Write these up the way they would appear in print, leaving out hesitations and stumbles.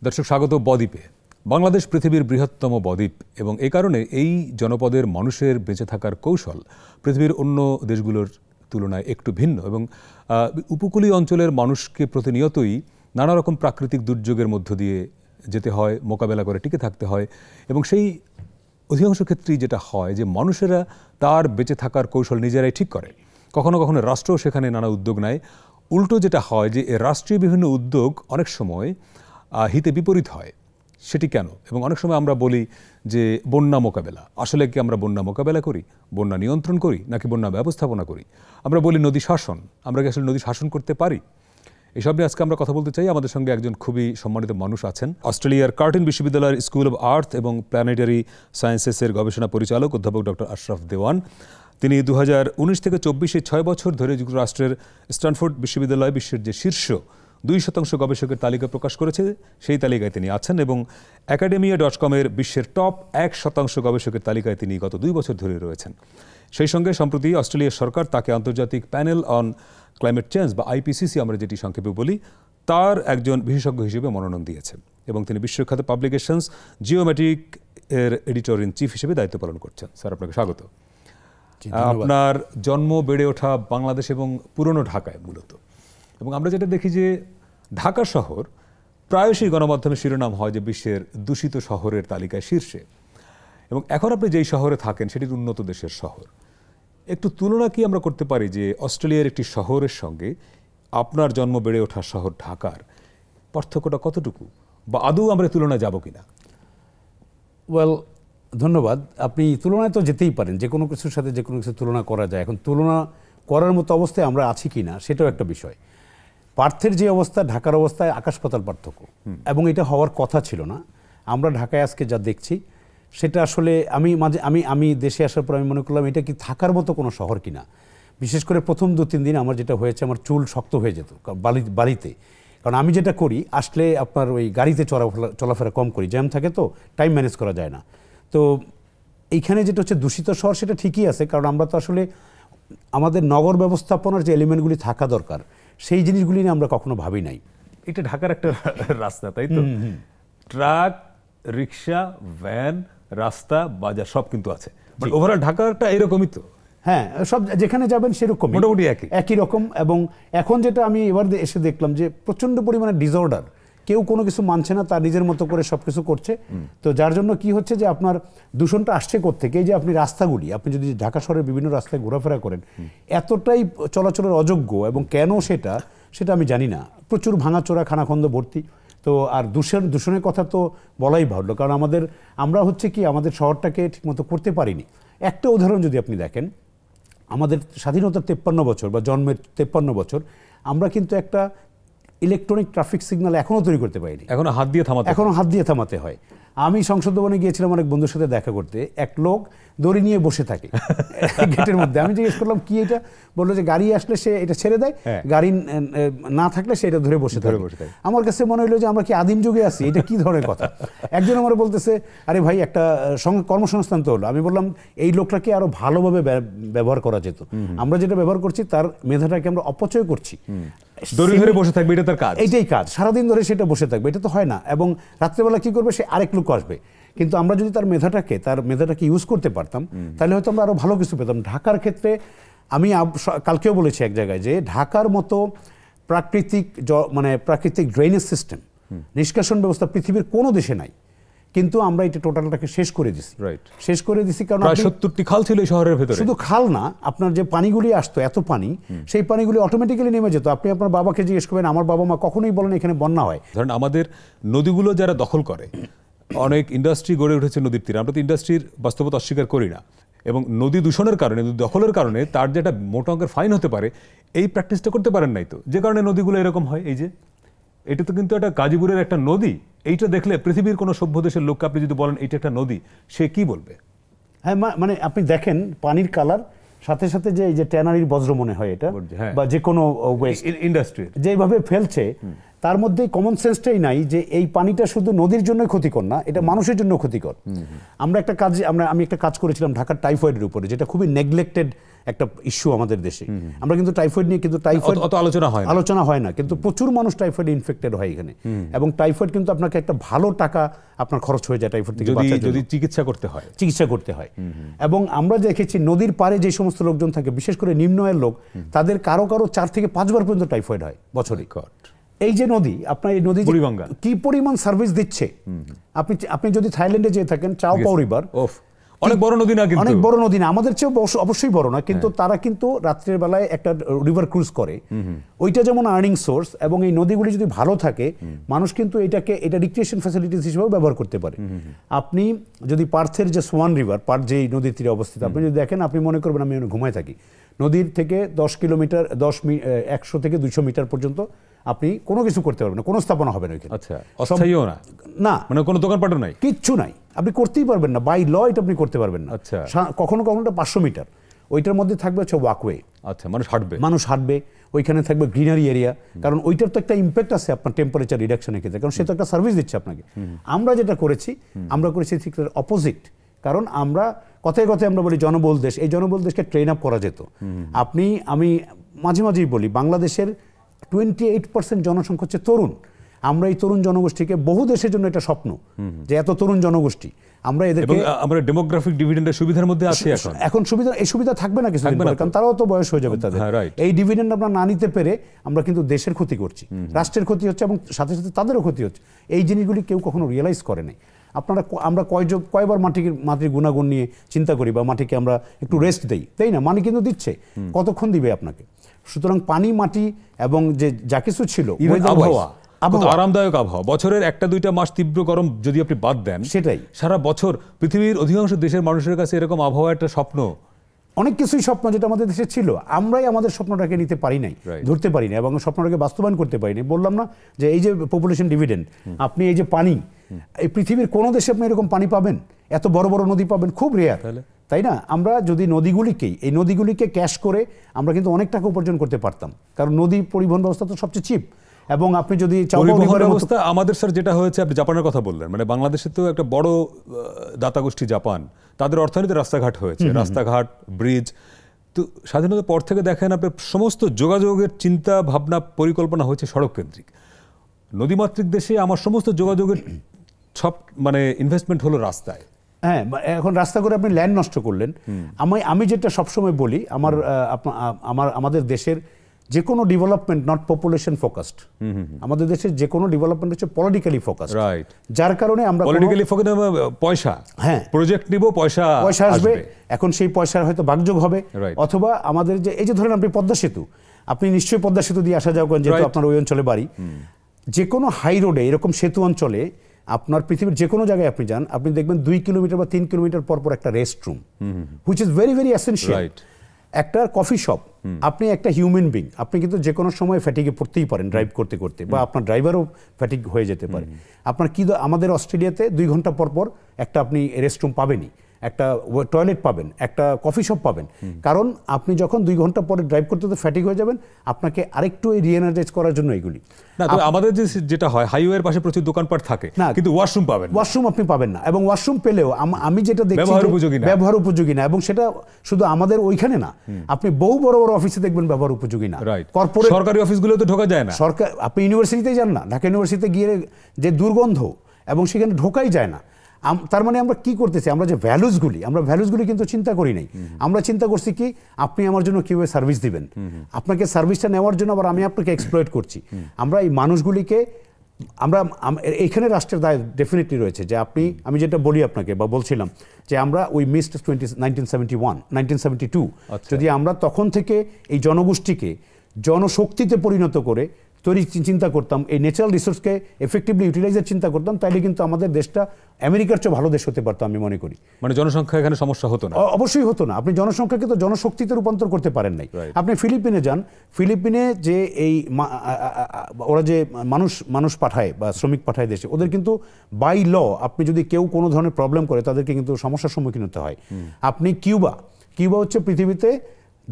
দর্শক স্বাগত বদ্বীপে। বাংলাদেশ পৃথিবীর বৃহত্তম বদ্বীপ এবং এই কারণে এই জনপদের মানুষের বেঁচে থাকার কৌশল পৃথিবীর অন্য দেশগুলোর তুলনায় একটু ভিন্ন এবং উপকূলীয় অঞ্চলের মানুষকে প্রতিনিয়তই নানা রকম প্রাকৃতিক দুর্যোগের মধ্য দিয়ে যেতে হয়, মোকাবেলা করে টিকে থাকতে হয় এবং সেই অধিকাংশ ক্ষেত্রেই যেটা হয় যে মানুষেরা তার বেঁচে থাকার কৌশল নিজেরাই ঠিক করে। কখনো কখনো রাষ্ট্র সেখানে নানা উদ্যোগ নেয়। উল্টো যেটা হয় যে রাষ্ট্রীয় বিভিন্ন উদ্যোগ অনেক সময় হিতে বিপরীত হয়। সেটি কেন? এবং অনেক সময় আমরা বলি যে বন্যা মোকাবেলা, আসলে কি আমরা বন্যা মোকাবেলা করি, বন্যা নিয়ন্ত্রণ করি, নাকি বন্যা ব্যবস্থাপনা করি? আমরা বলি নদী শাসন, আমরা কি আসলে নদী শাসন করতে পারি? এসব নিয়ে আজকে আমরা কথা বলতে চাই। আমাদের সঙ্গে একজন খুবই সম্মানিত মানুষ আছেন, অস্ট্রেলিয়ার কার্টিন বিশ্ববিদ্যালয়ের স্কুল অব আর্থ এবং প্ল্যানেটারি সায়েন্সেসের গবেষণা পরিচালক অধ্যাপক ডক্টর আশরাফ দেওয়ান। তিনি 2019 থেকে 24 6 বছর ধরে যুক্তরাষ্ট্রের স্ট্যানফোর্ড বিশ্ববিদ্যালয় বিশ্বের যে শীর্ষ 2% গবেষকের তালিকা প্রকাশ করেছে সেই তালিকায় তিনি আছেন এবং academia.com-এর বিশ্বের টপ 1% গবেষকের তালিকায় তিনি গত 2 বছর ধরে রয়েছেন। সেই সঙ্গে সম্প্রতি অস্ট্রেলিয়ার সরকার তাকে আন্তর্জাতিক প্যানেল অন ক্লাইমেট চেঞ্জ বা IPCC আমরা যেটি সংক্ষেপে বলি তার একজন বিশেষজ্ঞ হিসেবে মনোনয়ন দিয়েছে এবং তিনি বিশ্বখ্যাত পাবলিকেশনস জিওমেট্রিক এর এডিটর ইন চিফ হিসেবে দায়িত্ব পালন করছেন। স্যার, আপনাকে স্বাগত। আপনার জন্ম বেড়ে ওঠা বাংলাদেশ এবং পুরনো ঢাকায় মূলত, এবং আমরা যেটা দেখি যে ঢাকা শহর প্রায়শই গণমাধ্যমে শিরোনাম হয় যে বিশ্বের দূষিত শহরের তালিকায় শীর্ষে, এবং এখন আপনি যেই শহরে থাকেন সেটির উন্নত দেশের শহর। একটু তুলনা কি আমরা করতে পারি যে অস্ট্রেলিয়ার একটি শহরের সঙ্গে আপনার জন্ম বেড়ে ওঠা শহর ঢাকার পার্থক্যটা কতটুকু, বা আদৌ আমরা তুলনায় যাব কিনা? ওয়েল, ধন্যবাদ। আপনি তুলনায় তো যেতেই পারেন, যে কোনো কিছুর সাথে যে কোনো কিছু তুলনা করা যায়। এখন তুলনা করার মতো অবস্থায় আমরা আছি কি না সেটাও একটা বিষয়। পার্থের যে অবস্থা, ঢাকার অবস্থায় আকাশ পাতাল পার্থক্য, এবং এটা হওয়ার কথা ছিল না। আমরা ঢাকায় আজকে যা দেখছি সেটা আসলে আমি দেশে আসার পর আমি মনে করলাম এটা কি থাকার মতো কোনো শহর কিনা। বিশেষ করে প্রথম 2-3 দিন আমার যেটা হয়েছে, আমার চুল শক্ত হয়ে যেত বাড়িতে। কারণ আমি যেটা করি, আসলে আপনার ওই গাড়িতে চলাফেরা কম করি, জ্যাম থাকে তো টাইম ম্যানেজ করা যায় না। তো এইখানে যেটা হচ্ছে দূষিত শহর, সেটা ঠিকই আছে, কারণ আমরা তো আসলে আমাদের নগর ব্যবস্থাপনার যে এলিমেন্টগুলি থাকা দরকার সেই জিনিসগুলি নিয়ে আমরা কখনো ভাবি নাই। এটা ঢাকার একটা রাস্তা, তাই তো? ট্রাক, রিক্সা, ভ্যান, রাস্তা, বাজার সব কিন্তু আছে। ওভারঅল ঢাকাটা এরকমই তো। হ্যাঁ, সব যেখানে যাবেন সেরকম মোটামুটি একই রকম। এবং এখন যেটা আমি এবার এসে দেখলাম যে প্রচণ্ড পরিমাণে ডিসঅর্ডার, কেউ কোনো কিছু মানছে না, তার নিজের মতো করে সব কিছু করছে। তো যার জন্য কি হচ্ছে যে আপনার দূষণটা আসছে কোত্থেকে? এই যে আপনি রাস্তাগুলি, আপনি যদি ঢাকা শহরের বিভিন্ন রাস্তায় ঘোরাফেরা করেন, এতটাই চলাচলের অযোগ্য, এবং কেন সেটা আমি জানি না। প্রচুর ভাঙাচোরা, খানাখন্দ ভর্তি। তো আর দূষণের কথা তো বলাই ভালো, কারণ আমরা হচ্ছে কি আমাদের শহরটাকে ঠিকমতো করতে পারিনি। একটা উদাহরণ যদি আপনি দেখেন, আমাদের স্বাধীনতার 53 বছর বা জন্মের 53 বছর আমরা কিন্তু একটা ইলেকট্রনিক ট্রাফিক সিগন্যাল এখনও তৈরি করতে পারিনি। এখনো হাত দিয়ে থামাতে হয়। আমি সংসদ ভবনে গিয়েছিলাম অনেক বন্ধুর সাথে দেখা করতে, এক লোক দড়ি নিয়ে বসে থাকে গেটের মধ্যে। আমি জিজ্ঞেস করলাম কি এটা, বললো যে গাড়ি আসলে সে এটা ছেড়ে দেয়, গাড়ি না থাকলে সে এটা ধরে বসে থাকে। আমার কাছে মনে হলো যে আমরা কি আদিম যুগে আছি? এটা কি ধরনের কথা? একজন আমার বলতেছে, আরে ভাই একটা কর্মসংস্থান তো হলো। আমি বললাম এই লোকটাকে আরো ভালোভাবে ব্যবহার করা যেত। আমরা যেটা ব্যবহার করছি তার মেধাটাকে আমরা অপচয় করছি। দড়ি ধরে বসে থাকবে, এটা তার কাজ, এইটাই কাজ, সারাদিন ধরে সেটা বসে থাকবে, এটা তো হয় না। এবং রাত্রেবেলা কি করবে, সে আরেক লোক আসবে। কিন্তু আমরা যদি তার মেধাটাকে ইউজ করতে পারতাম, তাহলে হয়তো আমরা আরো ভালো কিছু পেতাম। ঢাকার ক্ষেত্রে আমি কালকেও বলেছি এক জায়গায় যে ঢাকার মতো প্রাকৃতিক ড্রেনেজ সিস্টেম, নিষ্কাশন ব্যবস্থা পৃথিবীর কোনো দেশে নাই। কিন্তু আমরা এটা টোটালটাকে শেষ করে দিছি। কারণ 70টি খাল ছিল এই শহরের ভেতরে। শুধু খাল না, আপনার যে পানিগুলি আসতো, এত পানি, সেই পানিগুলি অটোমেটিক্যালি নেমে যেত। আপনি আপনার বাবাকে জিজ্ঞেস করবেন, আমার বাবা মা কখনোই বলেন এখানে বন্যা হয়। ধরেন আমাদের নদীগুলো যারা দখল করে, অনেক ইন্ডাস্ট্রি গড়ে উঠেছে নদীর তীরে, আমরা তো ইন্ডাস্ট্রির বাস্তবতা অস্বীকার করি না, এবং নদী দূষণের কারণে, নদী দখলের কারণে তার যেটা মোটা অঙ্কের ফাইন হতে পারে, এই প্র্যাকটিসটা করতে পারেন নাই তো, যে কারণে নদীগুলো এরকম হয়। এই যে এটা তো কিন্তু একটা গাজীপুরের একটা নদী, এইটা দেখলে পৃথিবীর কোনো সভ্য দেশের লোককে আপনি যদি বলেন এইটা একটা নদী, সে কি বলবে? হ্যাঁ, মানে আপনি দেখেন পানির কালার, সাথে সাথে যে এই যে ট্যানারির বজ্র মনে হয় এটা, বা যে কোনো ওয়েস্ট ইন্ডাস্ট্রি যেভাবে ফেলছে, তার মধ্যে কমন সেন্সটাই নাই যে এই পানিটা শুধু নদীর জন্যই ক্ষতিকর না, এটা মানুষের জন্য ক্ষতিকর। আমি একটা কাজ করেছিলাম ঢাকার টাইফয়েডের উপরে, যেটা খুবই নেগলেক্টেড একটা ইস্যু আমাদের দেশে। আমরা কিন্তু টাইফয়েড নিয়ে কিন্তু অত আলোচনা হয় না, কিন্তু প্রচুর মানুষ টাইফয়েড ইনফেক্টেড হয় এখানে। এবং টাইফয়েড কিন্তু আপনাকে একটা ভালো টাকা আপনার খরচ হয়ে যায় টাইফয়েড থেকে বাঁচার জন্য, যদি চিকিৎসা করতে হয়। এবং আমরা দেখেছি নদীর পাড়ে যে সমস্ত লোকজন থাকে, বিশেষ করে নিম্ন আয়ের লোক, তাদের কারো 4 থেকে 5 বার পর্যন্ত টাইফয়েড হয় বছরে। এই যে নদী, আপনার এই নদী কি পরিমাণ সার্ভিস দিচ্ছে, আপনি যদি থাইল্যান্ডে যেয়ে থাকেন, চাও পাও রিভার, অনেক বড় নদী না, কিন্তু অনেক বড় নদী না, আমাদের চেয়েও অবশ্যই বড় না, কিন্তু তারা কিন্তু রাত্রের বেলায় একটা রিভার ক্রুজ করে, ওইটা যেমন আর্নিং সোর্স। এবং এই নদীগুলি যদি ভালো থাকে, মানুষ কিন্তু এটা রিক্রিয়েশন ফ্যাসিলিটিস হিসেবেও ব্যবহার করতে পারে। আপনি যদি পার্থের যে সোয়ান রিভার, পার্থ যেই নদীর তীরে অবস্থিত, আপনি যদি দেখেন, আপনি মনে করবেন আমি ঘুমায় থাকি। নদীর থেকে 10 কিলোমিটার 100 থেকে 200 মিটার পর্যন্ত আপনি কোনো কিছু করতে পারবেন না, কোনো স্থাপনা হবে না ওইখানে। আচ্ছা, অস্থায়ীও না, না, মানে কোনো দোকানপাটও নাই, কিচ্ছু নাই, আপনি করতেই পারবেন না, বাই ল এটা আপনি করতে পারবেন না। আচ্ছা, কখনো 500 মিটার, ওইটার মধ্যে থাকবে হচ্ছে ওয়াকওয়ে। আচ্ছা, মানুষ হাঁটবে, ওইখানে থাকবে গ্রিনারি এরিয়া, কারণ ওইটার তো একটা ইম্প্যাক্ট আছে আপনার টেম্পারেচার রিডাকশনের ক্ষেত্রে, কারণ সে তো একটা সার্ভিস দিচ্ছে আপনাকে। আমরা যেটা করেছি, আমরা করেছি ঠিক অপোজিট, কারণ আমরা কথায় আমরা বলি জনবহুল দেশ, এই জনবহুল দেশকে ট্রেন আপ করা যেত। আমি মাঝেই বলি, বাংলাদেশের 28% জনসংখ্যা হচ্ছে তরুণ। আমরা এই তরুণ জনগোষ্ঠীকে, বহু দেশের জন্য এটা স্বপ্ন যে এত তরুণ জনগোষ্ঠী, আমরা এদেরকে, আমরা ডেমোগ্রাফিক ডিভিডেন্ডের সুবিধার মধ্যে আছি। এখন এই সুবিধা থাকবে না কিছুদিন পরে, কারণ তারাও তো বয়স হয়ে যাবে তাদের। এই ডিভিডেন্ড আমরা না নিতে পেরে আমরা কিন্তু দেশের ক্ষতি করছি, রাষ্ট্রের ক্ষতি হচ্ছে, এবং সাথে সাথে তাদেরও ক্ষতি হচ্ছে। এই জিনিসগুলি কেউ কখনো রিয়েলাইজ করে নাই। আমরা কয়বার মাটির গুণাগুণ নিয়ে চিন্তা করি, বা মাটিকে আমরা একটু রেস্ট দেই, তাই না? মাটি কিন্তু দিচ্ছে, কতক্ষণ দিবে আপনাকে? সুতরাং পানি, মাটি এবং যে যা কিছু ছিল, আবহাওয়া, আরামদায়ক আবহাওয়া, বছরের 1-2 মাস তীব্র গরম যদি আপনি বাদ দেন, সেটাই সারা বছর পৃথিবীর অধিকাংশ দেশের মানুষের কাছে এরকম আবহাওয়া একটা স্বপ্ন। অনেক কিছুই স্বপ্ন যেটা আমাদের দেশে ছিল, আমরাই আমাদের স্বপ্নটাকে নিতে পারি নাই, ধরতে পারি না, এবং স্বপ্নটাকে বাস্তবায়ন করতে পারি নাই। বললাম না যে এই যে পপুলেশন ডিভিডেন্ড, আপনি এই যে পানি, এই পৃথিবীর কোনো দেশে আপনি এরকম পানি পাবেন, এত বড় বড় নদী পাবেন, খুব রেয়ার, তাই না? আমরা যদি এই নদীগুলিকে ক্যাশ করে আমরা কিন্তু অনেক টাকা উপার্জন করতে পারতাম, কারণ নদী পরিবহন ব্যবস্থা তো সবচেয়ে চিপ। এবং আপনি যদি অবস্থা আমাদের স্যার যেটা হয়েছে, আপনি জাপানের কথা বললেন, মানে বাংলাদেশে তো একটা বড় দাতা গোষ্ঠী জাপান, তাদের অর্থনীতি রাস্তাঘাট হয়েছে, রাস্তাঘাট, ব্রিজ। তো স্বাধীনতার পর থেকে দেখেন আপনার সমস্ত যোগাযোগের চিন্তা ভাবনা পরিকল্পনা হয়েছে সড়ক কেন্দ্রিক। নদীমাতৃক দেশে আমার সমস্ত যোগাযোগের সব মানে ইনভেস্টমেন্ট হলো রাস্তায়। হ্যাঁ, এখন রাস্তা করে আপনি ল্যান্ড নষ্ট করলেন। আমি যেটা সবসময় বলি, আমাদের দেশের যে কোনো ডেভেলপমেন্ট নট পপুলেশন ফোকাসড, আমাদের দেশের যে কোনো ডেভেলপমেন্ট হচ্ছে পলিটিক্যালি ফোকাসড, রাইট? যার কারণে আমরা পলিটিক্যালি ফোকাসড, পয়সা, হ্যাঁ, প্রজেক্ট নিব, পয়সা আসবে, এখন সেই পয়সার হয়তো বাগযোগ হবে, অথবা আমাদের যে এই যে ধরেন আপনি পদ্মা সেতু, আপনি নিশ্চয়ই পদ্মা সেতু দিয়ে আসা যাওয়া করেন, যেহেতু আপনার ওই অঞ্চলে বাড়ি। যে কোনো হাই রোডে এরকম সেতু অঞ্চলে আপনার পৃথিবীর যে কোনো জায়গায় আপনি যান, আপনি দেখবেন 2 কিলোমিটার বা 3 কিলোমিটার পর একটা rest room, which is very very essential. একটা কফি শপ, আপনি একটা হিউম্যান বিং, আপনি কিন্তু যে কোনো সময় ফ্যাটিগে পড়তেই পারেন ড্রাইভ করতে করতে, বা আপনার ড্রাইভারও ফ্যাটিগ হয়ে যেতে পারে। আপনার আমাদের অস্ট্রেলিয়াতে 2 ঘন্টা পর একটা আপনি রেস্টরুম পাবেনই, একটা টয়লেট পাবেন, একটা কফি শপ পাবেন, কারণ আপনি যখন 2 ঘন্টা পরে ড্রাইভ করতে ফ্যাটিগ হয়ে যাবেন, আপনাকে আরেকটু রিএনার্জাইজ করার জন্য এগুলি না। আমাদের যেটা হয়, হাইওয়ের পাশে প্রচুর দোকানপাট থাকে, কিন্তু ওয়াশরুম পাবেন, ওয়াশরুম আপনি পাবেন না, এবং ওয়াশরুম পেলেও আমি যেটা দেখছি ব্যবহার উপযোগী না, এবং সেটা শুধু আমাদের ওইখানে না, আপনি বহু বড় বড় অফিসে দেখবেন ব্যবহার উপযোগী না। কর্পোরেট সরকারি অফিসগুলো তো ঢোকা যায় না, আপনি ইউনিভার্সিটিতেই যান না, ঢাকা ইউনিভার্সিটিতে গিয়ে যে দুর্গন্ধ, এবং সেখানে ঢোকাই যায় না। তার মানে আমরা কি করতেছি, আমরা যে ভ্যালুসগুলি কিন্তু চিন্তা করি নাই। আমরা চিন্তা করছি কি, আপনি আমার জন্য কিভাবে সার্ভিস দিবেন, আপনাকে সার্ভিসটা নেওয়ার জন্য আবার আমি আপনাকে এক্সপ্লয়েট করছি। আমরা এই মানুষগুলিকে এখানে রাষ্ট্রের দায় ডেফিনেটলি রয়েছে, যে আমি যেটা বলি আপনাকে বা বলছিলাম, যে আমরা উই মিসড 1972, যদি আমরা তখন থেকে এই জনগোষ্ঠীকে জনশক্তিতে পরিণত করে চিন্তা করতাম, এই ন্যাচারাল রিসোর্সকে এফেক্টিভলি ইউটিলাইজের চিন্তা করতাম, তাইলে কিন্তু আমাদের দেশটা আমেরিকার চেয়ে ভালো দেশ হতে পারতো, আমি মনে করি। মানে জনসংখ্যা এখানে সমস্যা হতো না? অবশ্যই হতো না। আপনি জনসংখ্যাকে তো জনশক্তিতে রূপান্তর করতে পারেন নাই। আপনি ফিলিপিনে যান, ফিলিপিনে যে ওরা যে মানুষ পাঠায় বা শ্রমিক পাঠায় দেশে, ওদের কিন্তু বাই ল আপনি যদি কেউ কোনো ধরনের প্রবলেম করে, তাদেরকে কিন্তু সমস্যার সম্মুখীন হতে হয়। আপনি কিউবা হচ্ছে পৃথিবীতে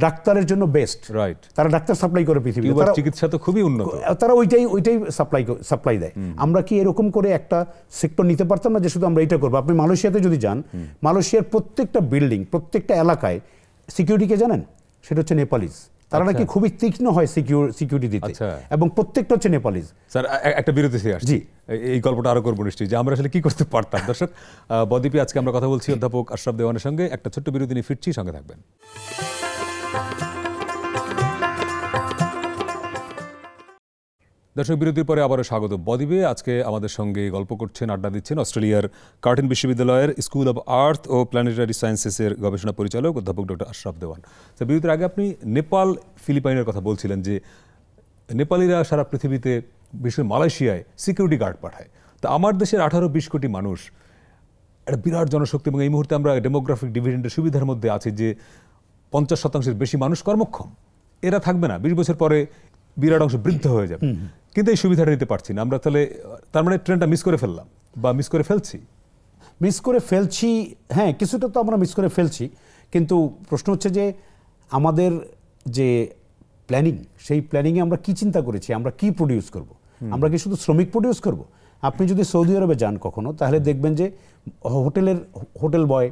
ডাক্তারের জন্য বেস্ট, রাইট, তারা ডাক্তার সাপ্লাই করে পৃথিবীতে, কিউবার চিকিৎসা তো খুবই উন্নত, তারা ওইটাই সাপ্লাই দেয়। আমরা কি এরকম করে একটা সেক্টর নিতে পারতাম না যে শুধু আমরা এইটা করবো? আপনি মালয়েশিয়াতে যদি যান, মালয়েশিয়ার প্রত্যেকটা বিল্ডিং, প্রত্যেকটা এলাকায় সিকিউরিটি কে জানেন? সেটা হচ্ছে নেপালিজ। তারা নাকি খুবই তীক্ষ্ণ হয় সিকিউরিটি দিতে, এবং প্রত্যেকটা হচ্ছে নেপালিজ। স্যার একটা বিরতি থেকে আসছি, এই গল্পটা আরো করবো নিশ্চয়ই, যে আমরা আসলে কি করতে পারতাম। দর্শক, বদ্বীপে আজকে আমরা কথা বলছি অধ্যাপক আশরাফ দেওয়ানের সঙ্গে। একটা ছোট্ট বিরতি নিয়ে ফিরছি, সঙ্গে থাকবেন। দর্শক, বিরতির পরে আবারও স্বাগত বদ্বীপে। আজকে আমাদের সঙ্গে গল্প করছেন, আড্ডা দিচ্ছেন অস্ট্রেলিয়ার কার্টিন বিশ্ববিদ্যালয়ের স্কুল অব আর্থ ও প্ল্যানেটারি সায়েন্সেসের গবেষণা পরিচালক অধ্যাপক ডক্টর আশরাফ দেওয়ান। তো বিরতির আগে আপনি নেপাল, ফিলিপাইনের কথা বলছিলেন, যে নেপালিরা সারা পৃথিবীতে, বিশেষ মালয়েশিয়ায় সিকিউরিটি গার্ড পাঠায়। তো আমার দেশের 18-20 কোটি মানুষ, একটা বিরাট জনশক্তি, এবং এই মুহূর্তে আমরা ডেমোগ্রাফিক ডিভিডেন্ডের সুবিধার মধ্যে আছি যে 50% বেশি মানুষ কর্মক্ষম। এরা থাকবে না, 20 বছর পরে বিরাট অংশ বৃদ্ধ হয়ে যাবে, কিন্তু এই সুবিধাটা নিতে পারছি না আমরা। তাহলে তার মানে ট্রেনটা মিস করে ফেললাম, বা মিস করে ফেলছি। হ্যাঁ, কিছুটা তো আমরা মিস করে ফেলছি, কিন্তু প্রশ্ন হচ্ছে যে আমাদের যে প্ল্যানিং, সেই প্ল্যানিংয়ে আমরা কি চিন্তা করেছি, আমরা কি প্রডিউস করব? আমরা কি শুধু শ্রমিক প্রডিউস করব? আপনি যদি সৌদি আরবে যান কখনো, তাহলে দেখবেন যে হোটেল বয়,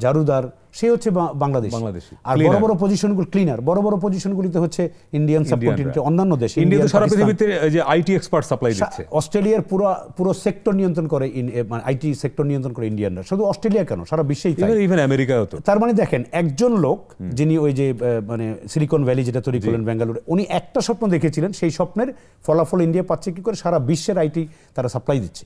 জারুদার, সে হচ্ছে বাংলাদেশি। আর বড় বড় পজিশনগুলো, ক্লিনার, বড় বড় পজিশনগুলিতে হচ্ছে ইন্ডিয়ান সাবকন্টিনেন্টে, অন্যান্য দেশে। ইন্ডিয়া তো সারা পৃথিবীতে যে আইটি এক্সপার্ট সাপ্লাই দিচ্ছে। অস্ট্রেলিয়ার পুরো সেক্টর নিয়ন্ত্রণ করে, আইটি সেক্টর নিয়ন্ত্রণ করে ইন্ডিয়ানরা। শুধু অস্ট্রেলিয়া কেন, সারা বিশ্বেই তাই, ইভেন আমেরিকাও তো। তার মানে দেখেন, একজন লোক যিনি ওই যে মানে সিলিকন ভ্যালি যেটা তৈরি করলেন বেঙ্গালুরু, উনি একটা স্বপ্ন দেখেছিলেন, সেই স্বপ্নের ফলাফল ইন্ডিয়া পাচ্ছে কি করে? সারা বিশ্বের আইটি তারা সাপ্লাই দিচ্ছে।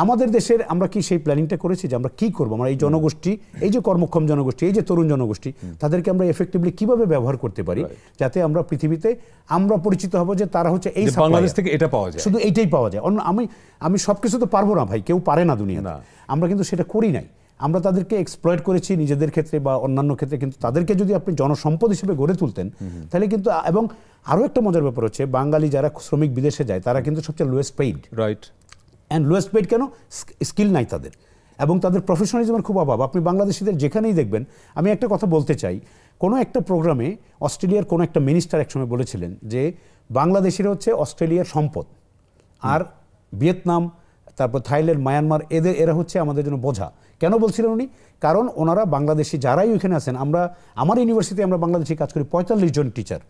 আমাদের দেশের আমরা কি সেই প্ল্যানিংটা করেছি যে আমরা কি করবো? আমরা এই জনগোষ্ঠী, এই যে কর্মক্ষম জনগোষ্ঠী, এই যে তরুণ জনগোষ্ঠী, তাদেরকে আমরা এফেক্টিভলি কিভাবে ব্যবহার করতে পারি, যাতে আমরা পৃথিবীতে আমরা পরিচিত হব যে তারা হচ্ছে এই বাংলাদেশ থেকে এটা পাওয়া যায়, শুধু এইটাই পাওয়া যায়। আমি সবকিছু তো পারবো না ভাই, কেউ পারে না দুনিয়া। আমরা কিন্তু সেটা করি নাই, আমরা তাদেরকে এক্সপ্লয়েট করেছি নিজেদের ক্ষেত্রে বা অন্যান্য ক্ষেত্রে। কিন্তু তাদেরকে যদি আপনি জনসম্পদ হিসেবে গড়ে তুলতেন, তাহলে কিন্তু। এবং আরো একটা মজার ব্যাপার হচ্ছে, বাঙালি যারা শ্রমিক বিদেশে যায়, তারা কিন্তু সবচেয়ে lowest paid. Right. And lowest paid কেন? স্কিল নাই তাদের, এবং তাদের প্রফেশনালিজমের খুব অভাব। আপনি বাংলাদেশিদের যেখানেই দেখবেন, আমি একটা কথা বলতে চাই, কোনো একটা প্রোগ্রামে অস্ট্রেলিয়ার কোনো একটা মিনিস্টার একসময় বলেছিলেন যে বাংলাদেশিরা হচ্ছে অস্ট্রেলিয়ার সম্পদ, আর ভিয়েতনাম, তারপর থাইল্যান্ড, মায়ানমার, এরা হচ্ছে আমাদের জন্য বোঝা। কেন বলছিলেন উনি? কারণ ওনারা বাংলাদেশি যারাই ওইখানে আছেন, আমার ইউনিভার্সিটিতে আমরা বাংলাদেশি কাজ করি 45 জন টিচার,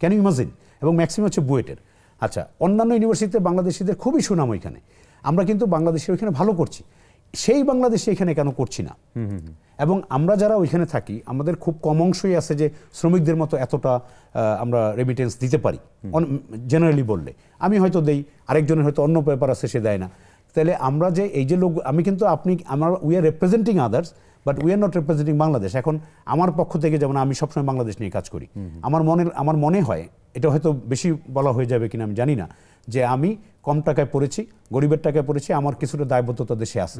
ক্যান ইউ ইমাজিন? এবং ম্যাক্সিমাম হচ্ছে বুয়েটের। আচ্ছা, অন্যান্য ইউনিভার্সিটিতে বাংলাদেশিদের খুবই সুনাম ওইখানে, আমরা কিন্তু বাংলাদেশি ওইখানে ভালো করছি, সেই বাংলাদেশে এখানে কেন করছি না? এবং আমরা যারা ওইখানে থাকি, আমাদের খুব কম অংশই আছে যে শ্রমিকদের মতো এতটা আমরা রেমিটেন্স দিতে পারি, জেনারেলি বললে। আমি হয়তো দেই, আরেকজনের হয়তো অন্য পেপার আছে, সে দেয় না। তাহলে আমরা যে এই যে লোক, আমি কিন্তু we are representing others, but we are not representing Bangladesh. এখন আমার পক্ষ থেকে যেমন আমি সবসময় বাংলাদেশ নিয়ে কাজ করি, আমার মনে হয়, এটা হয়তো বেশি বলা হয়ে যাবে কিনা আমি জানি না, যে আমি কম টাকায় পড়েছি, গরিবের টাকায় পড়েছি, আমার কিছুটা দায়বদ্ধতা দেশে আছে।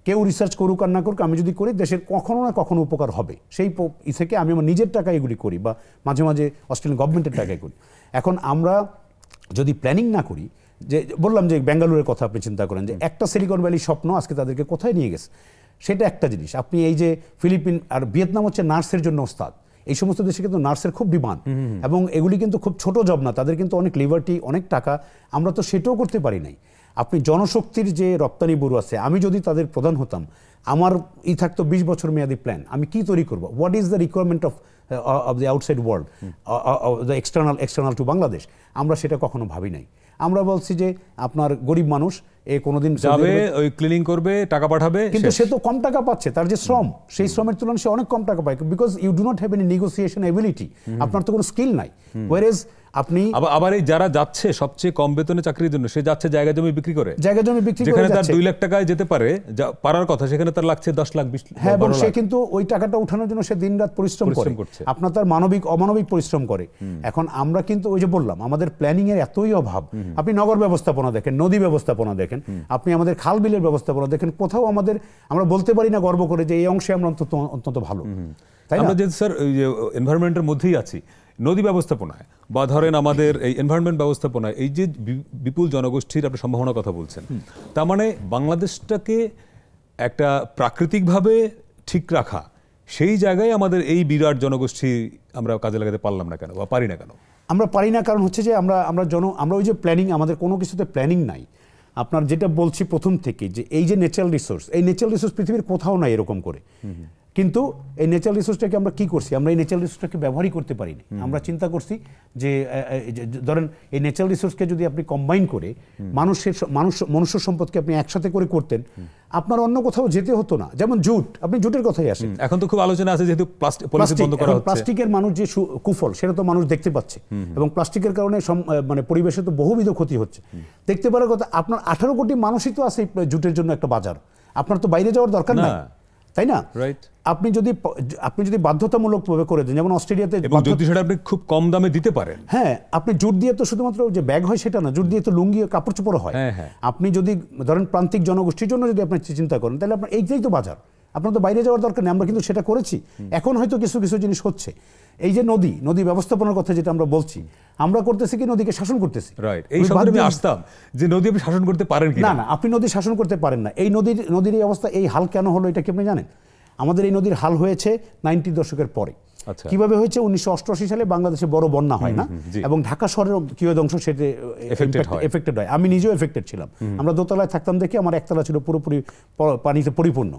কেউ রিসার্চ করুক আর না করুক, আমি যদি করি, দেশের কখনো না কখনো উপকার হবে। সেই থেকে আমি আমার নিজের টাকায় এগুলি করি, বা মাঝে মাঝে অস্ট্রেলিয়ান গভর্নমেন্টের টাকায় করি। এখন আমরা যদি প্ল্যানিং না করি, যে বললাম যে বেঙ্গালুরের কথা আপনি চিন্তা করেন, যে একটা সিলিকন ভ্যালির স্বপ্ন আজকে তাদেরকে কোথায় নিয়ে গেছে, সেটা একটা জিনিস। আপনি এই যে ফিলিপিন আর ভিয়েতনাম হচ্ছে নার্সের জন্য ওস্তাদ, এই সমস্ত দেশে কিন্তু নার্সের খুব ডিমান্ড, এবং এগুলি কিন্তু খুব ছোট জব না, তাদের কিন্তু অনেক লিবার্টি, অনেক টাকা। আমরা তো সেটাও করতে পারি নাই। আপনি জনশক্তির যে রপ্তানি ব্যুরো আছে, আমি যদি তাদের প্রধান হতাম, আমার থাকতো 20 বছর মেয়াদী প্ল্যান, আমি কি তৈরি করবো, what is the requirement of the outside world, the external to Bangladesh. আমরা সেটা কখনো ভাবি নাই। আমরা বলছি যে আপনার গরিব মানুষ কোনোদিন যাবে, ওই ক্লিনিং করবে, টাকা পাঠাবে, কিন্তু সে তো কম টাকা পাচ্ছে, তার যে শ্রম, সেই শ্রমের তুলনায় সে অনেক কম টাকা পায়, because you do not have any negotiation ability, আপনার তো কোনো স্কিল নাই। ওয়ারেজ আপনি আবার এই যারা যাচ্ছে সবচেয়ে কম বেতনে চাকরির জন্য, সে যাচ্ছে জায়গা জমি বিক্রি করে, যেখানে তার 2 লাখ টাকায় যেতে পারে, পারার কথা, সেখানে তার লাগছে 10 লাখ 20 লাখ। হ্যাঁ, এবং সে কিন্তু ওই টাকাটা উঠানোর জন্য সে দিনরাত পরিশ্রম করছে, আপনার তার অমানবিক পরিশ্রম করে। এখন আমরা কিন্তু ওই যে বললাম, আমাদের প্ল্যানিং এর এতই অভাব। আপনি নগর ব্যবস্থাপনা দেখেন, নদী ব্যবস্থাপনা দেখেন, আপনি আমাদের খাল বিলের ব্যবস্থাপনা দেখেন, কোথাও আমরা বলতে পারি না গর্ব করে যে এই অংশে আমরা অন্তত ভালো। তাই আমরা যেহেতু স্যার ওই যে এনভায়রনমেন্টের মধ্যেই আছি, নদী ব্যবস্থাপনায় বা ধরেন আমাদের এই এনভায়রনমেন্ট ব্যবস্থাপনায়, এই যে বিপুল জনগোষ্ঠীর আপনি সম্ভাবনার কথা বলছেন, তার মানে বাংলাদেশটাকে একটা প্রাকৃতিকভাবে ঠিক রাখা সেই জায়গায় আমাদের এই বিরাট জনগোষ্ঠী আমরা কাজে লাগাতে পারলাম না কেন বা পারি না কেন? আমরা পারি না কারণ হচ্ছে যে আমরা ওই যে প্ল্যানিং, আমাদের কোনো কিছুতে প্ল্যানিং নাই। আপনার যেটা বলছি প্রথম থেকে, যে এই যে ন্যাচারাল রিসোর্স, এই ন্যাচারাল রিসোর্স পৃথিবীর কোথাও নাই এরকম করে। কিন্তু এই ন্যাচারাল রিসোর্সটাকে আমরা কি করছি, আমরা এই ন্যাচারাল রিসোর্সটাকে ব্যবহারই করতে পারিনি। আমরা চিন্তা করছি যে ধরেন এই ন্যাচারাল রিসোর্সকে যদি আপনি কম্বাইন করে মনুষ্য সম্পদকে আপনি একসাথে করে করতেন, আপনার অন্য কোথাও যেতে হতো না। যেমন জুট, আপনি জুটের কথাই আসেন, এখন তো খুব আলোচনা আছে যেহেতু প্লাস্টিক বন্ধ করা হচ্ছে। প্লাস্টিকের মানুষ যে কুফল সেটা তো মানুষ দেখতে পাচ্ছে, এবং প্লাস্টিকের কারণে মানে পরিবেশে তো বহুবিধ ক্ষতি হচ্ছে। দেখতে পারার কথা, আপনার 18 কোটি মানুষই তো আছে জুটের জন্য একটা বাজার, আপনার তো বাইরে যাওয়ার দরকার নাই, তাই না? আপনি যদি বাধ্যতামূলকভাবে করে দেন, যেমন অস্ট্রেলিয়াতে, এবং যদি সেটা আপনি খুব কম দামে দিতে পারেন। হ্যাঁ, আপনি জুট দিয়ে তো শুধুমাত্র যে ব্যাগ হয় সেটা না, জুট দিয়ে তো লুঙ্গি, কাপড় চোপড় হয়। আপনি যদি ধরেন প্রান্তিক জনগোষ্ঠীর জন্য যদি আপনি চিন্তা করেন, তাহলে আপনার এইটাই তো বাজার, আপনার তো বাইরে যাওয়ার দরকার নেই। আমরা কিন্তু সেটা করেছি, এখন হয়তো কিছু কিছু জিনিস হচ্ছে। এই যে নদী ব্যবস্থাপনার কথা যেটা আমরা বলছি, আমরা করতেছি কি, নদীকে শাসন করতেছি। এই সংদর্ভে আমি আসতাম যে নদী আপনি শাসন করতে পারেন কি? না, আপনি নদী শাসন করতে পারেন না। এই নদীর এই অবস্থা, এই হাল কেন হলো এটা কি আপনি জানেন? আমাদের এই নদীর হাল হয়েছে 90 দশকের পরে। কিভাবে হয়েছে? 1988 সালে বাংলাদেশে বড় বন্যা হয় না, এবং ঢাকা শহরের কিয়দংশ সেটা এফেক্টেড হয়। আমি নিজেও এফেক্টেড ছিলাম। আমরা দোতলায় থাকতাম দেখে আমার একতলা ছিল পুরোপুরি পানিতে পরিপূর্ণ।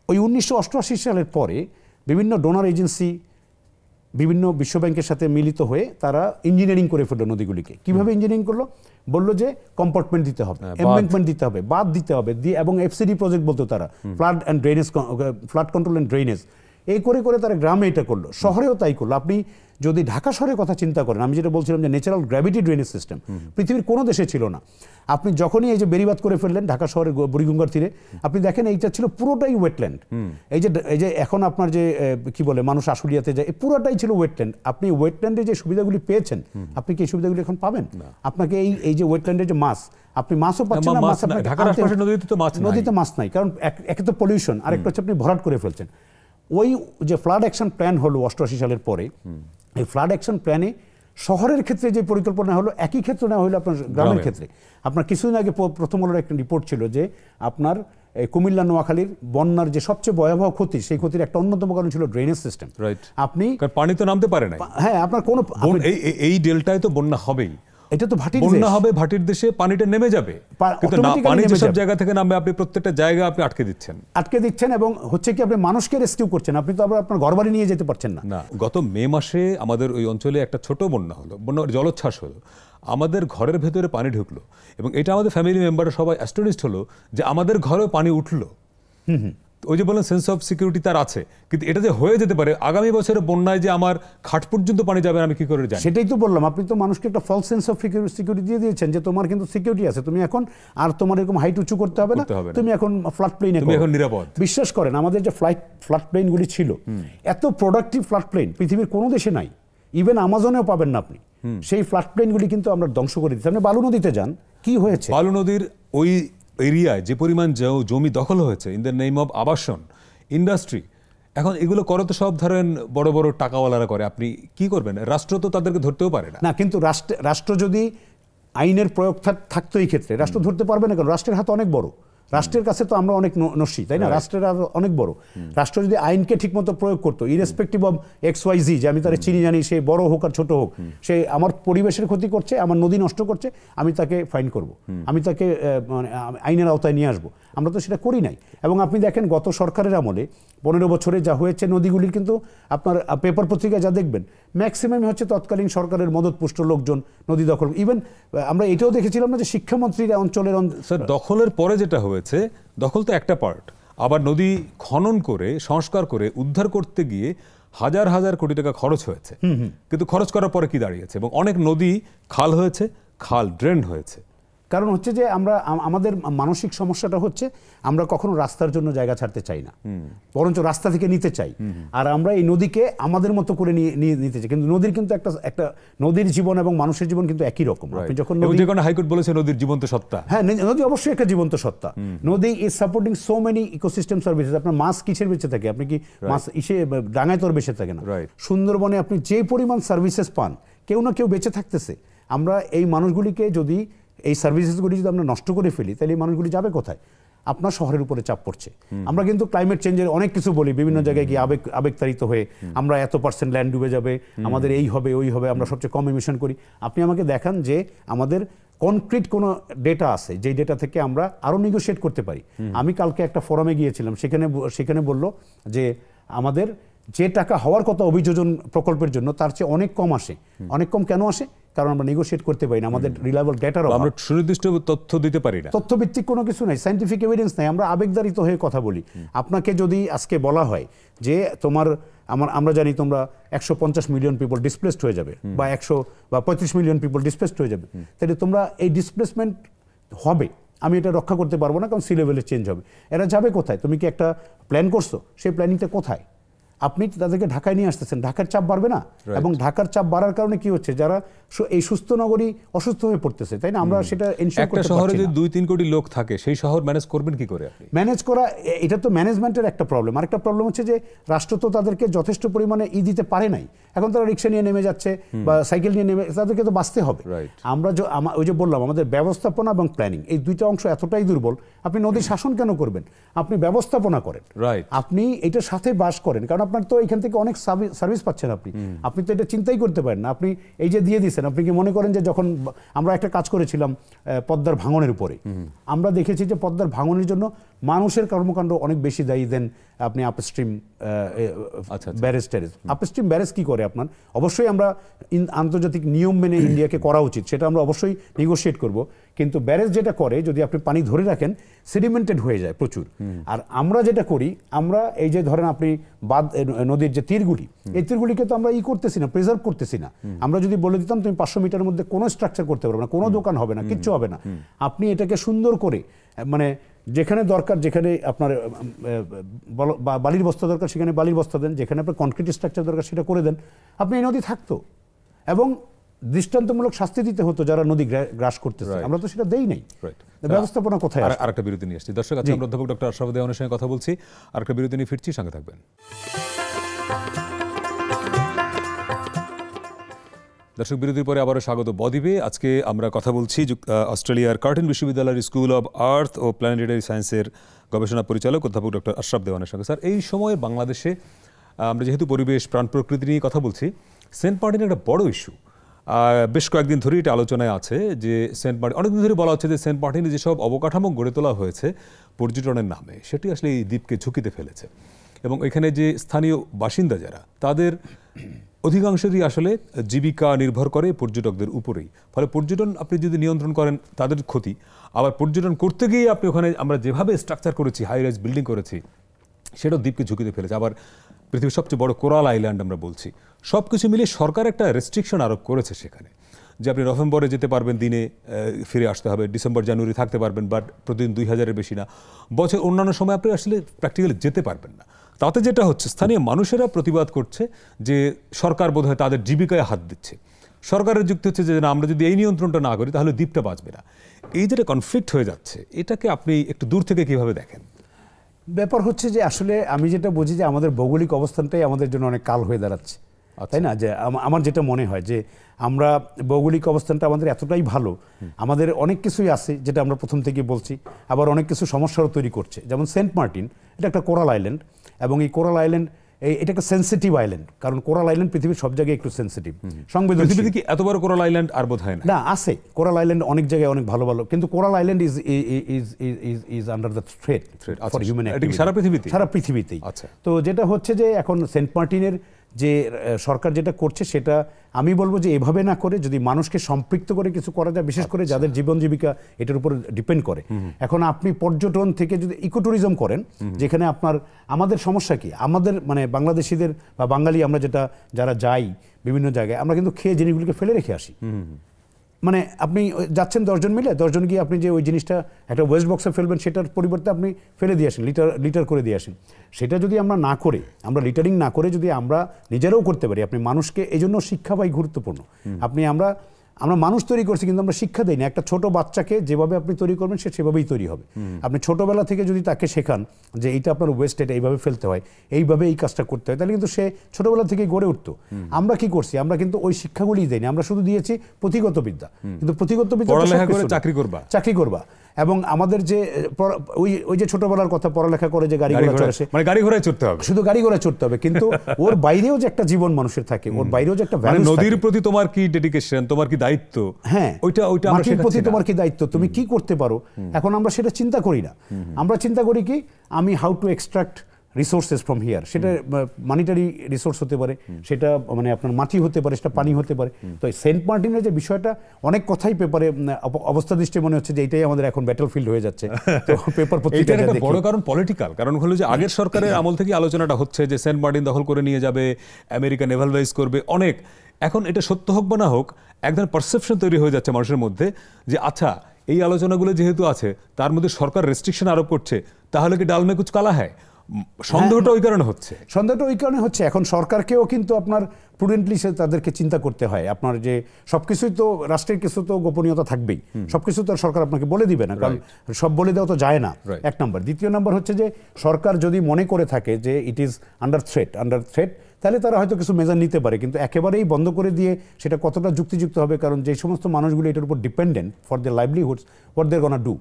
ওই 1988 সালের পরে বিভিন্ন ডোনার এজেন্সি, বিভিন্ন বিশ্বব্যাংকের সাথে মিলিত হয়ে তারা ইঞ্জিনিয়ারিং করে ফেললো নদীগুলিকে। কিভাবে ইঞ্জিনিয়ারিং করলো? বললো যে কম্পার্টমেন্ট দিতে হবে, এমব্যাঙ্কমেন্ট দিতে হবে, বাঁধ দিতে হবে, এবং এফসিডি প্রজেক্ট বলতো তারা, ফ্লাড কন্ট্রোল অ্যান্ড ড্রেনেজ। এই করে করে তারা গ্রামে এটা করলো, শহরেও তাই করলো। আপনি যদি ঢাকা শহরের কথা চিন্তা করেন, আমি যেটা বলছিলাম যে ন্যাচারাল গ্র্যাভিটি ড্রেনেজ সিস্টেম পৃথিবীর কোনো দেশে ছিল না। আপনি যখনই এই যে বেড়িবাঁধ করে ফেললেন ঢাকা শহরের বুড়িগঙ্গার তীরে, আপনি দেখেন এইটা ছিল পুরোটাই ওয়েটল্যান্ড। এই যে এখন আপনার যে কি বলে মানুষ আশুলিয়াতে যায়, পুরোটাই ছিল ওয়েটল্যান্ড। আপনি ওয়েটল্যান্ডে যে সুবিধাগুলি পেয়েছেন, আপনি কি এই সুবিধাগুলি এখন পাবেন? আপনাকে এই যে ওয়েটল্যান্ডের যে মাছ, আপনি মাছও পাচ্ছেন না, নদীতে মাছ নাই, কারণ একে তো পলিউশন, আর একটা হচ্ছে আপনি ভরাট করে ফেলছেন। ওই যে ফ্লাড অ্যাকশন প্ল্যান হলো 88 সালের পরে, এই ফ্লাড অ্যাকশন প্ল্যানে শহরের ক্ষেত্রে যে পরিকল্পনা হলো, একই ক্ষেত্রে না হলো আপনার গ্রামের ক্ষেত্রে। আপনার কিছুদিন আগে প্রথম আলোর একটা রিপোর্ট ছিল যে আপনার কুমিল্লা নোয়াখালীর বন্যার যে সবচেয়ে ভয়াবহ ক্ষতি, সেই ক্ষতির একটা অন্যতম কারণ ছিল ড্রেনেজ সিস্টেম। আপনি পানি তো নামতে পারে না। হ্যাঁ, আপনার কোনো এই ডেল্টায় তো বন্যা হবেই, এটা তো বন্যা হবে, ভাটির দেশে পানিটা নেমে যাবে, কিন্তু পানি যেসব জায়গা থেকে নামবে, আপনি প্রত্যেকটা জায়গা আপনি আটকে দিচ্ছেন, এবং হচ্ছে কি আপনি মানুষকে রেস্কিউ করছেন, আপনি তো আবার আপনার ঘরবাড়ি নিয়ে যেতে পারছেন না। গত মে মাসে আমাদের ওই অঞ্চলে একটা ছোট বন্যা হলো, জলোচ্ছ্বাস হলো, আমাদের ঘরের ভেতরে পানি ঢুকলো, এবং এটা আমাদের ফ্যামিলি মেম্বাররা সবাই অ্যাস্টোনিশড হলো যে আমাদের ঘরেও পানি উঠলো। ওই যে বলেন সেন্স অফ সিকিউরিটি তার আছে, কিন্তু এটা যে হয়ে যেতে পারে আগামী বছরে বন্যায় যে আমার খাট পর্যন্ত পানি যাবে আমি কি করে জানি? সেটাই তো বললাম, আপনি তো মানুষকে একটা ফলস সেন্স অফ সিকিউরিটি দিয়ে দিয়েছেন যে তোমার কিন্তু সিকিউরিটি আছে, তুমি এখন আর তোমার এরকম হাইট উঁচু করতে হবে না, তুমি এখন ফ্লাড প্লেনে, তুমি এখন নিরাপদ। বিশ্বাস করেন, আমাদের যে ফ্লাড প্লেনগুলি ছিল, এত প্রোডাক্টিভ ফ্লাড প্লেন পৃথিবীর কোনো দেশে নাই, ইভেন আমাজনেও পাবেন না আপনি। সেই ফ্লাড প্লেনগুলি কিন্তু আমরা ধ্বংস করে দিচ্ছি। আপনি বালু নদীতে যান, কি হয়েছে? বালু নদীর ওই এরিয়ায় যে পরিমাণ জমি দখল হয়েছে ইন দ্য নেম অফ আবাসন, ইন্ডাস্ট্রি, এখন এগুলো করে তো সব ধরেন বড় বড় টাকাওয়ালারা করে, আপনি কি করবেন? রাষ্ট্র তো তাদেরকে ধরতেও পারে না। কিন্তু রাষ্ট্র যদি আইনের প্রয়োগ থাকতো এই ক্ষেত্রে, রাষ্ট্র ধরতে পারবে না, কারণ রাষ্ট্রের হাত অনেক বড়, রাষ্ট্রের কাছে তো আমরা অনেক নস্যি, তাই না? রাষ্ট্রের হাত অনেক বড়। রাষ্ট্র যদি আইনকে ঠিকমতো প্রয়োগ করতো, ইরেসপেক্টিভ অফ XYZ, যে আমি তার চিনি জানি, সে বড় হোক আর ছোট হোক, সে আমার পরিবেশের ক্ষতি করছে, আমার নদী নষ্ট করছে, আমি তাকে ফাইন করব, আমি তাকে আইনের আওতায় নিয়ে আসবো। আমরা তো সেটা করি নাই। এবং আপনি দেখেন গত সরকারের আমলে 15 বছরে যা হয়েছে নদীগুলির, কিন্তু আপনার পেপার পত্রিকায় যা দেখবেন ম্যাক্সিমাম হচ্ছে তৎকালীন সরকারের মদতপুষ্ট লোকজন নদী দখল। ইভেন আমরা এটাও দেখেছিলাম না যে শিক্ষামন্ত্রীর অঞ্চলের দখলের পরে যেটা হয়েছে, দখল তো একটা পার্ট, আবার নদী খনন করে সংস্কার করে উদ্ধার করতে গিয়ে হাজার হাজার কোটি টাকা খরচ হয়েছে, কিন্তু খরচ করার পরে কি দাঁড়িয়েছে? এবং অনেক নদী খাল হয়েছে, খাল ড্রেন হয়েছে। কারণ হচ্ছে যে আমাদের মানসিক সমস্যাটা হচ্ছে আমরা কখনো রাস্তার জন্য জায়গা ছাড়তে চাই না, বরঞ্চ রাস্তা থেকে নিতে চাই। আর আমরা এই নদীকে আমাদের মতো করে নিতে চাই, কিন্তু নদীর কিন্তু একটা নদীর জীবন এবং মানুষের জীবন কিন্তু একই রকম। আপনি যখন হাইকোর্ট বলেছে নদীর জীবন্ত সত্তা, হ্যাঁ, নদী অবশ্যই একটা জীবন্ত সত্তা। নদী is supporting so many ecosystem services. আপনার মাছ কিসের বেঁচে থাকে? আপনি কি মাছ ডাঙায় তোর বেঁচে থাকে না? সুন্দরবনে আপনি যে পরিমাণ সার্ভিসেস পান, কেউ না কেউ বেঁচে থাকতেছে। আমরা এই মানুষগুলিকে যদি, এই সার্ভিসেসগুলি যদি আমরা নষ্ট করে ফেলি, তাহলে এই মানুষগুলি যাবে কোথায়? আপনার শহরের উপরে চাপ পড়ছে। আমরা কিন্তু ক্লাইমেট চেঞ্জের অনেক কিছু বলি, বিভিন্ন জায়গায় গিয়ে আবেগতাড়িত হয়ে আমরা এত% ল্যান্ড ডুবে যাবে, আমাদের এই হবে ওই হবে, আমরা সবচেয়ে কম এমিশন করি। আপনি আমাকে দেখান যে আমাদের কনক্রিট কোনো ডেটা আছে যেই ডেটা থেকে আমরা আরও নেগোশিয়েট করতে পারি। আমি কালকে একটা ফোরামে গিয়েছিলাম, সেখানে বলল যে আমাদের যে টাকা হওয়ার কথা অভিযোজন প্রকল্পের জন্য তার চেয়ে অনেক কম আসে। অনেক কম কেন আসে? কারণ আমরা নেগোশিয়েট করতে পারি না, আমাদের রিলায়েবল ডেটার অভাব। আমরা সুনির্দিষ্ট তথ্য দিতে পারি না, তথ্যভিত্তিক কোনো কিছু নাই, সায়েন্টিফিক এভিডেন্স নাই, আমরা আবেগদারিত হয়ে কথা বলি। আপনাকে যদি আজকে বলা হয় যে আমরা জানি তোমরা 150 মিলিয়ন পিপল ডিসপ্লেসড হয়ে যাবে, বা 35 মিলিয়ন পিপল ডিসপ্লেসড হয়ে যাবে, তাহলে তোমরা এই ডিসপ্লেসমেন্ট হবে, আমি এটা রক্ষা করতে পারবো না, কারণ সি লেভেলে চেঞ্জ হবে। এরা যাবে কোথায়? তুমি কি একটা প্ল্যান করছো? সেই প্ল্যানিংটা কোথায়? আপনি তাদেরকে ঢাকায় নিয়ে আসতেছেন, ঢাকার চাপ বাড়বে না? এবং ঢাকার চাপ বাড়ার কারণে কি হচ্ছে, যারা এই সুস্থ নগরী অসুস্থ হয়ে পড়তেছে, তাই না? আমরা সেটা এনশিওর করতে পারছি না। একটা শহরে যদি 2-3 কোটি লোক থাকে, সেই শহর ম্যানেজ করবেন কি করে আপনি? ম্যানেজ করা, এটা তো ম্যানেজমেন্টের একটা প্রবলেম। আরেকটা প্রবলেম হচ্ছে যে রাষ্ট্র তো তাদেরকে যথেষ্ট পরিমাণে দিতে পারে নাই। এখন তারা রিক্সা নিয়ে নেমে যাচ্ছে বা সাইকেল নিয়ে নেমে, তাদেরকে তো বাঁচতে হবে। আমরা ওই যে বললাম, আমাদের ব্যবস্থাপনা এবং প্ল্যানিং, এই দুইটা অংশ এতটাই দুর্বল। আপনি নদী শাসন কেন করবেন? আপনি ব্যবস্থাপনা করেন, আপনি এটার সাথে বাস করেন, কারণ আপনার তো এখান থেকে অনেক সার্ভিস পাচ্ছেন। আপনি তো এটা চিন্তাই করতে পারেন না। আপনি এই যে দিয়ে দিচ্ছেন, আপনি কি মনে করেন যে যখন আমরা একটা কাজ করেছিলাম পদ্মার ভাঙনের উপরে, আমরা দেখেছি যে পদ্মার ভাঙনের জন্য মানুষের কর্মকাণ্ড অনেক বেশি দায়ী দেন আপনি আপস্ট্রিম ব্যারেজ ট্যারেজ। আপস্ট্রিম ব্যারেজ কি করে আপনার? অবশ্যই আমরা আন্তর্জাতিক নিয়ম মেনে ইন্ডিয়াকে করা উচিত, সেটা আমরা অবশ্যই নেগোশিয়েট করব। কিন্তু ব্যারেজ যেটা করে, যদি আপনি পানি ধরে রাখেন, সেডিমেন্টেড হয়ে যায় প্রচুর। আর আমরা যেটা করি, আমরা এই যে ধরেন আপনি নদীর যে তীরগুলি, এই তীরগুলিকে তো আমরা করতেছি না, প্রিজার্ভ করতেছি না। আমরা যদি বলে দিতাম তুমি 500 মিটারের মধ্যে কোনো স্ট্রাকচার করতে পারবে না, কোনো দোকান হবে না, কিচ্ছু হবে না, আপনি এটাকে সুন্দর করে, মানে যেখানে দরকার, যেখানে আপনার বালির বস্তা দরকার সেখানে বালির বস্তা দেন, যেখানে আপনার কনক্রিট স্ট্রাকচার দরকার সেটা করে দেন, আপনি এই নদী থাকতো। এবং দৃষ্টান্তমূলক শাস্তি দিতে হতো যারা নদী গ্রাস করতেছে, আমরা তো সেটা দেই নাই। ব্যবস্থাপনা কোথায়? আরেকটা বিরতি নিয়ে আসছি দর্শক, আজকে আমরা অধ্যাপক ডক্টর আশরাফ দেওয়ানের সঙ্গে কথা বলছি। আরেকটা বিরতি নিয়ে ফিরছি, সঙ্গে থাকবেন। দর্শক, বিরতির পরে আবারও স্বাগত বদ্বীপে। আজকে আমরা কথা বলছি অস্ট্রেলিয়ার কার্টিন বিশ্ববিদ্যালয়ের স্কুল অব আর্থ ও প্ল্যানেটারি সায়েন্সের গবেষণা পরিচালক অধ্যাপক ডক্টর আশরাফ দেওয়ানের সঙ্গে। স্যার, এই সময়ে বাংলাদেশে আমরা যেহেতু পরিবেশ প্রাণ প্রকৃতি নিয়ে কথা বলছি, সেন্ট মার্টিন একটা বড় ইস্যু। বেশ কয়েকদিন ধরে এটা আলোচনায় আছে যে সেন্ট মার্টিন, অনেকদিন ধরে বলা হচ্ছে যে সেন্ট মার্টিনে যেসব অবকাঠামো গড়ে তোলা হয়েছে পর্যটনের নামে, সেটি আসলে এই দ্বীপকে ঝুঁকিতে ফেলেছে। এবং এখানে যে স্থানীয় বাসিন্দা যারা, তাদের অধিকাংশেরই আসলে জীবিকা নির্ভর করে পর্যটকদের উপরেই। ফলে পর্যটন আপনি যদি নিয়ন্ত্রণ করেন, তাদের ক্ষতি। আবার পর্যটন করতে গিয়ে আপনি ওখানে আমরা যেভাবে স্ট্রাকচার করেছি, হাই রাইজ বিল্ডিং করেছি, সেটাও দ্বীপকে ঝুঁকিতে ফেলেছে। আবার পৃথিবীর সবচেয়ে বড় কোরাল আইল্যান্ড আমরা বলছি। সব কিছু মিলিয়ে সরকার একটা রেস্ট্রিকশন আরোপ করেছে সেখানে, যে আপনি নভেম্বরে যেতে পারবেন, দিনে ফিরে আসতে হবে, ডিসেম্বর জানুয়ারি থাকতে পারবেন, বাট প্রতিদিন 2000-এর বেশি না। বছর অন্যান্য সময় আপনি আসলে প্র্যাকটিক্যালি যেতে পারবেন না। তাতে যেটা হচ্ছে, স্থানীয় মানুষেরা প্রতিবাদ করছে যে সরকার বোধহয় তাদের জীবিকায় হাত দিচ্ছে। সরকারের যুক্তি হচ্ছে যে না, আমরা যদি এই নিয়ন্ত্রণটা না করি তাহলে দ্বীপটা বাঁচবে না। এই যেটা কনফ্লিক্ট হয়ে যাচ্ছে, এটাকে আপনি একটু দূর থেকে কিভাবে দেখেন? ব্যাপার হচ্ছে যে আসলে আমি যেটা বুঝি যে আমাদের ভৌগোলিক অবস্থানটাই আমাদের জন্য অনেক কাল হয়ে দাঁড়াচ্ছে, তাই না? যে আমার যেটা মনে হয় যে আমরা ভৌগোলিক অবস্থানটা আমাদের এতটাই ভালো, আমাদের অনেক কিছুই আছে যেটা আমরা প্রথম থেকে বলছি, আবার অনেক কিছু সমস্যারও তৈরি করছে। যেমন সেন্ট মার্টিন, এটা একটা কোরাল আইল্যান্ড, এবং এই কোরাল আইল্যান্ড এটা একটা সেন্সিটিভ আইল্যান্ড, কারণ কোরাল আইল্যান্ড পৃথিবীর সব জায়গায় একটু সেন্সিটিভ, সংবেদনশীল। কি এত বড় কোরাল আইল্যান্ড আর বোধ হয় না? আছে কোরাল আইল্যান্ড অনেক জায়গায় অনেক ভালো ভালো, কিন্তু coral island is under the threat for human activity সারা পৃথিবীতেই। তো যেটা হচ্ছে যে এখন সেন্ট মার্টিনের যে সরকার যেটা করছে, সেটা আমি বলবো যে এভাবে না করে যদি মানুষকে সম্পৃক্ত করে কিছু করা যায়, বিশেষ করে যাদের জীবন জীবিকা এটার উপর ডিপেন্ড করে। এখন আপনি পর্যটন থেকে যদি ইকোট্যুরিজম করেন, যেখানে আমাদের সমস্যা কি, আমাদের মানে বাংলাদেশিদের বা বাঙালি আমরা যারা যাই বিভিন্ন জায়গায়, আমরা কিন্তু খেয়ে জিনিসগুলিকে ফেলে রেখে আসি। মানে আপনি যাচ্ছেন 10 জন মিলে, 10 জন গিয়ে আপনি যে ওই জিনিসটা একটা ওয়েস্ট বক্সে ফেলবেন, সেটার পরিবর্তে আপনি ফেলে দিয়ে আসেন, লিটার করে দিয়ে আসেন। সেটা যদি আমরা না করে, আমরা লিটারিং না করে যদি আমরা নিজেরাও করতে পারি, আপনি মানুষকে, এই জন্য শিক্ষা পাই গুরুত্বপূর্ণ। আমরা মানুষ তৈরি করছি, কিন্তু আমরা শিক্ষা দিই না। একটা ছোট বাচ্চাকে যেভাবে আপনি তৈরি করবেন, সে সেভাবেই তৈরি হবে। আপনি ছোটবেলা থেকে যদি তাকে শেখান যে এইটা আপনার ওয়েস্ট, এটা এইভাবে ফেলতে হয়, এইভাবে এই কাজটা করতে হয়, তাহলে কিন্তু সে ছোটবেলা থেকেই গড়ে উঠতো। আমরা কি করছি, আমরা কিন্তু ওই শিক্ষাগুলিই দেয়নি, আমরা শুধু দিয়েছি পুঁথিগত বিদ্যা। কিন্তু পুঁথিগত বিদ্যা চাকরি করবা, এবং আমাদের যে ওই যে ছোটবেলার কথা, পড়ালেখা করে যে গাড়ি ঘোড়া চড়ে, মানে গাড়ি ঘোড়ায় চড়তে হবে, শুধু গাড়ি ঘোড়ায় চড়তে হবে, কিন্তু ওর বাইরেও যে একটা জীবন মানুষের থাকে, ওর বাইরেও যে একটা ভ্যালু, নদীর প্রতি তোমার কি ডেডিকেশন, তোমার কি দায়িত্ব, হ্যাঁ ওইটা মাটির প্রতি তোমার কি দায়িত্ব, তুমি কি করতে পারো। এখন আমরা সেটা চিন্তা করি না, আমরা চিন্তা করি কি আমি how to extract resources from here. সেটা মানিটারি রিসোর্স হতে পারে, সেটা মানে আপনার মাটি হতে পারে, সেটা পানি হতে পারে। তো সেন্ট মার্টিনের যে বিষয়টা অনেক কথাই পেপারে অবস্থা দৃষ্টি মনে হচ্ছে যে এটাই আমাদের এখন ব্যাটলফিল্ড হয়ে যাচ্ছে। তো পেপার পত্রিকা একটা বড় কারণ পলিটিক্যাল কারণ হলো যে আগের সরকারের আমল থেকে আলোচনাটা হচ্ছে যে সেন্ট মার্টিন দখল করে নিয়ে যাবে, আমেরিকা নেভাল বেস করবে অনেক। এখন এটা সত্য হোক বা না হোক, এক ধরনের পারসেপশন তৈরি হয়ে যাচ্ছে মানুষের মধ্যে যে আচ্ছা এই আলোচনাগুলো যেহেতু আছে তার মধ্যে সরকার রেস্ট্রিকশন আরোপ করছে, তাহলে কি ডাল মে কুছ কালা হ্যায়। সন্দেহটা ওই কারণে হচ্ছে, সন্দেহটা ওই কারণে হচ্ছে। এখন সরকারকেও কিন্তু আপনার প্রুডেন্টলি তাদেরকে চিন্তা করতে হয়। আপনার যে সবকিছুই তো রাষ্ট্রের কিছু তো গোপনীয়তা থাকবেই, সবকিছু তো সরকার আপনাকে বলে দিবে না, কারণ সব বলে দেওয়া তো যায় না, এক নাম্বার। দ্বিতীয় নাম্বার হচ্ছে যে সরকার যদি মনে করে থাকে যে ইট ইজ আন্ডার থ্রেট, তাহলে তারা হয়তো কিছু মেজার নিতে পারে, কিন্তু একেবারেই বন্ধ করে দিয়ে সেটা কতটা যুক্তিযুক্ত হবে। কারণ যে সমস্ত মানুষগুলো এটার উপর dependent for their livelihoods, what they are gonna do,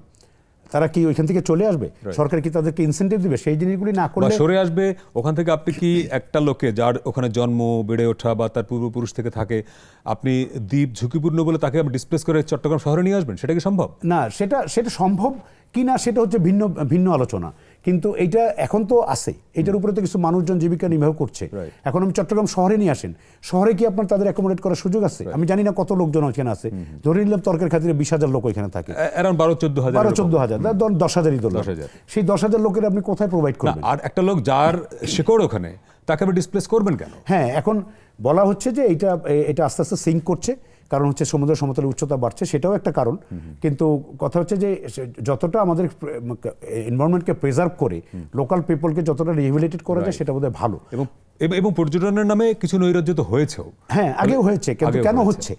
তারা কি ওইখান থেকে চলে আসবে? সরকার কি তাদেরকে ইনসেন্টিভ দিবে? সেই জিনিসগুলি না করলে সরে আসবে ওখান থেকে। আপনি কি একটা লোকে যার ওখানে জন্ম বেড়ে ওঠা বা তার পূর্বপুরুষ থেকে থাকে, আপনি দ্বীপ ঝুঁকিপূর্ণ বলে তাকে ডিসপ্লেস করে চট্টগ্রাম শহরে নিয়ে আসবেন? সেটা কি সম্ভব? না, সেটা সম্ভব কি না সেটা হচ্ছে ভিন্ন আলোচনা। কিন্তু এইটা এখন তো আছে, এটার উপরে তো কিছু মানুষজন জীবিকা নির্বাহ করছে। এখন আমি চট্টগ্রাম শহরে নিয়ে আসেন, শহরে কি আপনার তাদের অ্যাকোমোডেট করার সুযোগ আছে? আমি জানি না কত লোকজন ওখানে আছে, ধরে নিলাম তর্কের খাতিরে 20,000 লোক ওইখানে থাকে, 12-14,000, 10,000ই ধরলাম। সেই 10,000 লোকের আপনি কোথায় প্রোভাইড করবেন? আর একটা লোক যার শেকড় ওখানে, তাকে আপনি ডিসপ্লেস করবেন কেন? হ্যাঁ, এখন বলা হচ্ছে যে এটা আস্তে আস্তে সিঙ্ক করছে, কারণ হচ্ছে সমুদ্র সমতলের উচ্চতা বাড়ছে, সেটাও একটা কারণ। কিন্তু কথা হচ্ছে যে যতটা আমাদের এনভায়রনমেন্টকে প্রিজার্ভ করে লোকাল পিপলকে যতটা রিহেবিলিটেট করা যায় সেটা বোধহয় ভালো। এবং পর্যটনের নামে কিছু নৈরাজ্য তো হয়েছেও। হ্যাঁ, আগেও হয়েছে, কিন্তু কেন হচ্ছে